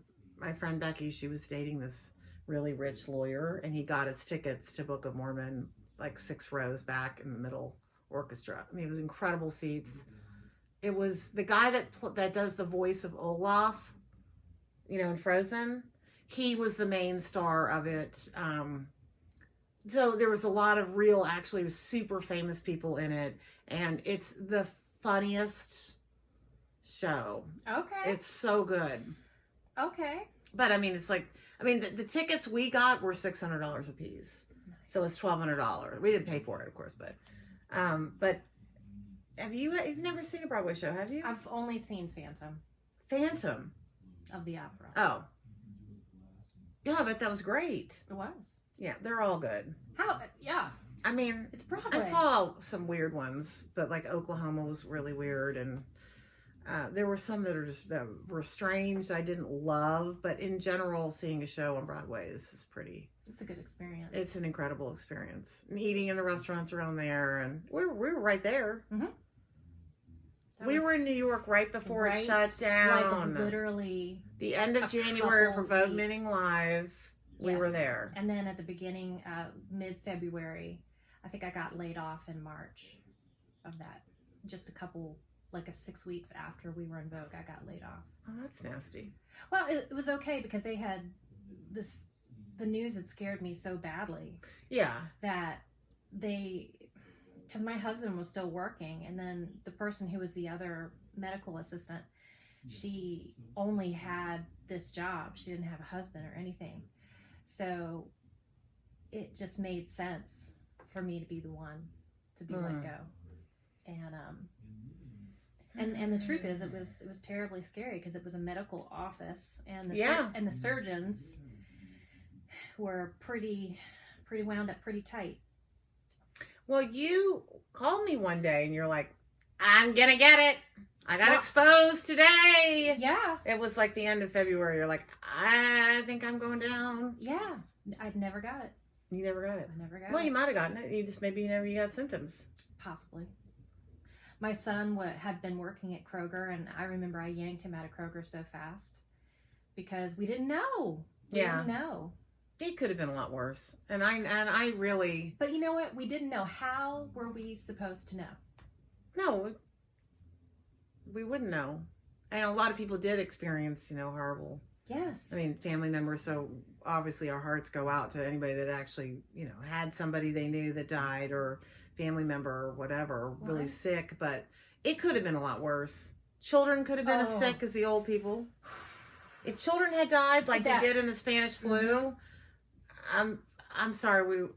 [SPEAKER 1] My friend Becky, she was dating this really rich lawyer, and he got us tickets to Book of Mormon like 6 rows back in the middle orchestra. I mean, it was incredible seats. It was the guy that does the voice of Olaf, in Frozen. He was the main star of it. So there was a lot of actually super famous people in it, and it's the funniest show.
[SPEAKER 2] Okay.
[SPEAKER 1] It's so good.
[SPEAKER 2] Okay.
[SPEAKER 1] But the tickets we got were $600 a piece. Nice. So it's $1,200. We didn't pay for it, of course, but you've never seen a Broadway show, have you?
[SPEAKER 2] I've only seen Phantom of the Opera.
[SPEAKER 1] Oh. Yeah, but that was great.
[SPEAKER 2] It was.
[SPEAKER 1] Yeah, they're all good.
[SPEAKER 2] Yeah.
[SPEAKER 1] I mean,
[SPEAKER 2] it's Broadway.
[SPEAKER 1] I saw some weird ones, but like Oklahoma was really weird, and there were some that were strange that I didn't love, but in general, seeing a show on Broadway is pretty.
[SPEAKER 2] It's a good experience.
[SPEAKER 1] It's an incredible experience. And eating in the restaurants around there, and we were right there. Mm-hmm. We were in New York right before it shut down.
[SPEAKER 2] Like literally.
[SPEAKER 1] The end of January for Vogue Knitting Live. We were there.
[SPEAKER 2] And then at the beginning, mid-February, I think I got laid off in March of that. Just 6 weeks after we were in Vogue, I got laid off.
[SPEAKER 1] Oh, that's nasty.
[SPEAKER 2] Well, it was okay because they had the news had scared me so badly.
[SPEAKER 1] Yeah.
[SPEAKER 2] That because my husband was still working, and then the person who was the other medical assistant, She only had this job. She didn't have a husband or anything. So it just made sense for me to be the one to be let go. And the truth is, it was terribly scary because it was a medical office, and the surgeons were pretty wound up pretty tight.
[SPEAKER 1] Well, you called me one day and you're like, I'm gonna get it. I got exposed today.
[SPEAKER 2] Yeah.
[SPEAKER 1] It was like the end of February. You're like, I think I'm going down.
[SPEAKER 2] Yeah. I'd never got it.
[SPEAKER 1] You never got it?
[SPEAKER 2] I never got it.
[SPEAKER 1] Well, you might have gotten it. You just maybe never got symptoms.
[SPEAKER 2] Possibly. My son had been working at Kroger, and I remember I yanked him out of Kroger so fast because we didn't know. We didn't know.
[SPEAKER 1] It could have been a lot worse. And I really...
[SPEAKER 2] But you know what? We didn't know. How were we supposed to know?
[SPEAKER 1] No. We wouldn't know. And a lot of people did experience, horrible...
[SPEAKER 2] Yes.
[SPEAKER 1] I mean, family members, so obviously our hearts go out to anybody that actually, had somebody they knew that died, or family member or whatever, really sick, but it could have been a lot worse. Children could have been as sick as the old people. If children had died like they did in the Spanish flu, I'm sorry,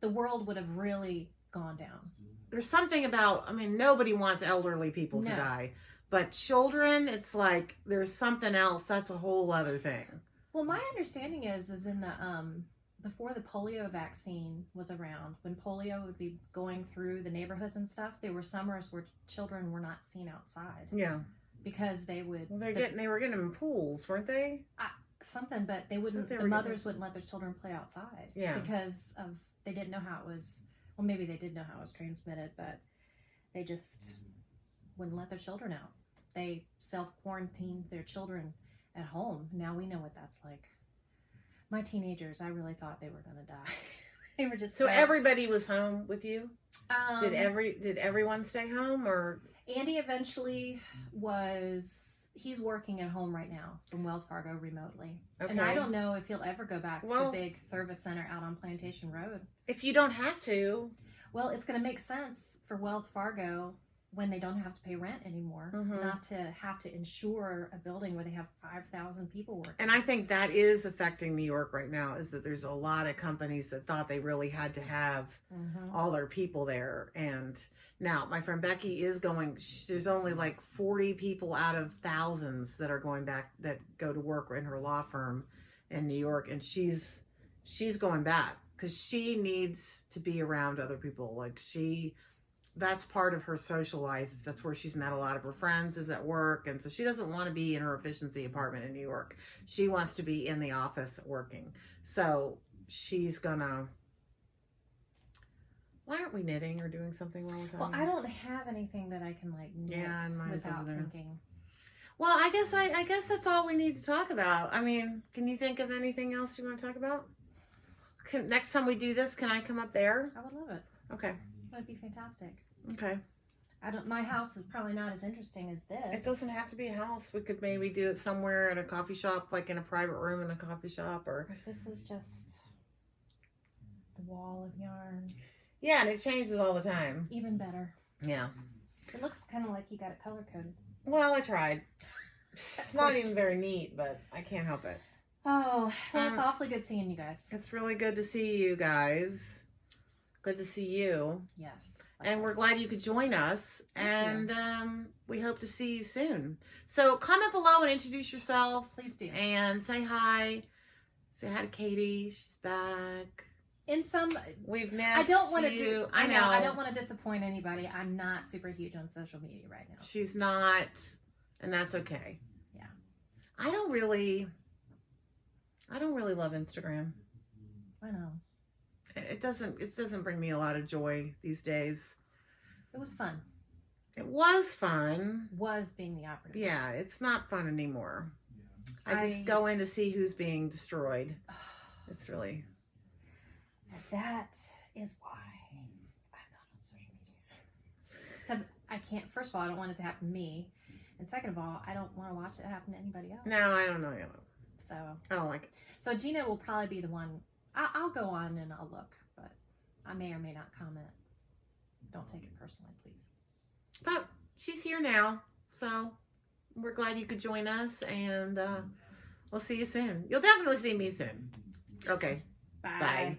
[SPEAKER 2] the world would have really gone down.
[SPEAKER 1] There's something about, nobody wants elderly people to die. But children, it's like there's something else. That's a whole other thing.
[SPEAKER 2] Well, my understanding is in the before the polio vaccine was around, when polio would be going through the neighborhoods and stuff, there were summers where children were not seen outside.
[SPEAKER 1] Yeah.
[SPEAKER 2] Because they would.
[SPEAKER 1] Well, they were getting them in pools, weren't they?
[SPEAKER 2] Something, but they wouldn't. The mothers wouldn't let their children play outside.
[SPEAKER 1] Yeah.
[SPEAKER 2] Because they didn't know how it was. Well, maybe they did know how it was transmitted, but they just wouldn't let their children out. They self-quarantined their children at home. Now we know what that's like. My teenagers, I really thought they were going to die. They were just
[SPEAKER 1] so everybody was home with you? Did everyone stay home, or? Andy
[SPEAKER 2] eventually he's working at home right now from Wells Fargo remotely.
[SPEAKER 1] Okay.
[SPEAKER 2] And I don't know if he'll ever go back to the big service center out on Plantation Road.
[SPEAKER 1] If you don't have to.
[SPEAKER 2] Well, it's going to make sense for Wells Fargo when they don't have to pay rent anymore, not to have to insure a building where they have 5,000 people working.
[SPEAKER 1] And I think that is affecting New York right now, is that there's a lot of companies that thought they really had to have all their people there. And now my friend Becky is going, there's only like 40 people out of thousands that are going back, that go to work in her law firm in New York. And she's going back because she needs to be around other people. Like that's part of her social life. That's where she's met a lot of her friends, is at work. And so she doesn't want to be in her efficiency apartment in New York. She wants to be in the office working. So she's gonna... Why aren't we knitting or doing something while we're talking?
[SPEAKER 2] Well, I don't have anything that I can knit without thinking.
[SPEAKER 1] Well, I guess that's all we need to talk about. Can you think of anything else you want to talk about? Next time we do this, can I come up there?
[SPEAKER 2] I would love it.
[SPEAKER 1] Okay.
[SPEAKER 2] That'd be fantastic.
[SPEAKER 1] Okay.
[SPEAKER 2] My house is probably not as interesting as this.
[SPEAKER 1] It doesn't have to be a house. We could maybe do it somewhere at a coffee shop, like in a private room in a coffee shop, or...
[SPEAKER 2] This is just the wall of yarn.
[SPEAKER 1] Yeah, and it changes all the time.
[SPEAKER 2] Even better.
[SPEAKER 1] Yeah.
[SPEAKER 2] It looks kind of like you got it color-coded.
[SPEAKER 1] Well, I tried. It's not even very neat, but I can't help it.
[SPEAKER 2] Oh, well, it's awfully good seeing you guys.
[SPEAKER 1] It's really good to see you guys. Good to see you.
[SPEAKER 2] Yes.
[SPEAKER 1] And we're glad you could join us. And we hope to see you soon. So comment below and introduce yourself.
[SPEAKER 2] Please do.
[SPEAKER 1] And say hi. Say hi to Catie. She's back.
[SPEAKER 2] We've
[SPEAKER 1] missed
[SPEAKER 2] I don't want
[SPEAKER 1] you.
[SPEAKER 2] to I know. I don't want to disappoint anybody. I'm not super huge on social media right now.
[SPEAKER 1] She's not. And that's okay.
[SPEAKER 2] Yeah.
[SPEAKER 1] I don't really love Instagram.
[SPEAKER 2] I know.
[SPEAKER 1] It doesn't bring me a lot of joy these days.
[SPEAKER 2] It was fun.
[SPEAKER 1] It was fun.
[SPEAKER 2] Was being the operative.
[SPEAKER 1] Yeah, it's not fun anymore. I just go in to see who's being destroyed. It's really...
[SPEAKER 2] That is why I'm not on social media. Because I can't, first of all, I don't want it to happen to me. And second of all, I don't want to watch it happen to anybody else.
[SPEAKER 1] No, I don't know.
[SPEAKER 2] So
[SPEAKER 1] I don't like it.
[SPEAKER 2] So Gina will probably be the one. I'll go on and I'll look, but I may or may not comment. Don't take it personally, please.
[SPEAKER 1] But she's here now, so we're glad you could join us, and we'll see you soon. You'll definitely see me soon. Okay.
[SPEAKER 2] Bye.
[SPEAKER 1] Bye.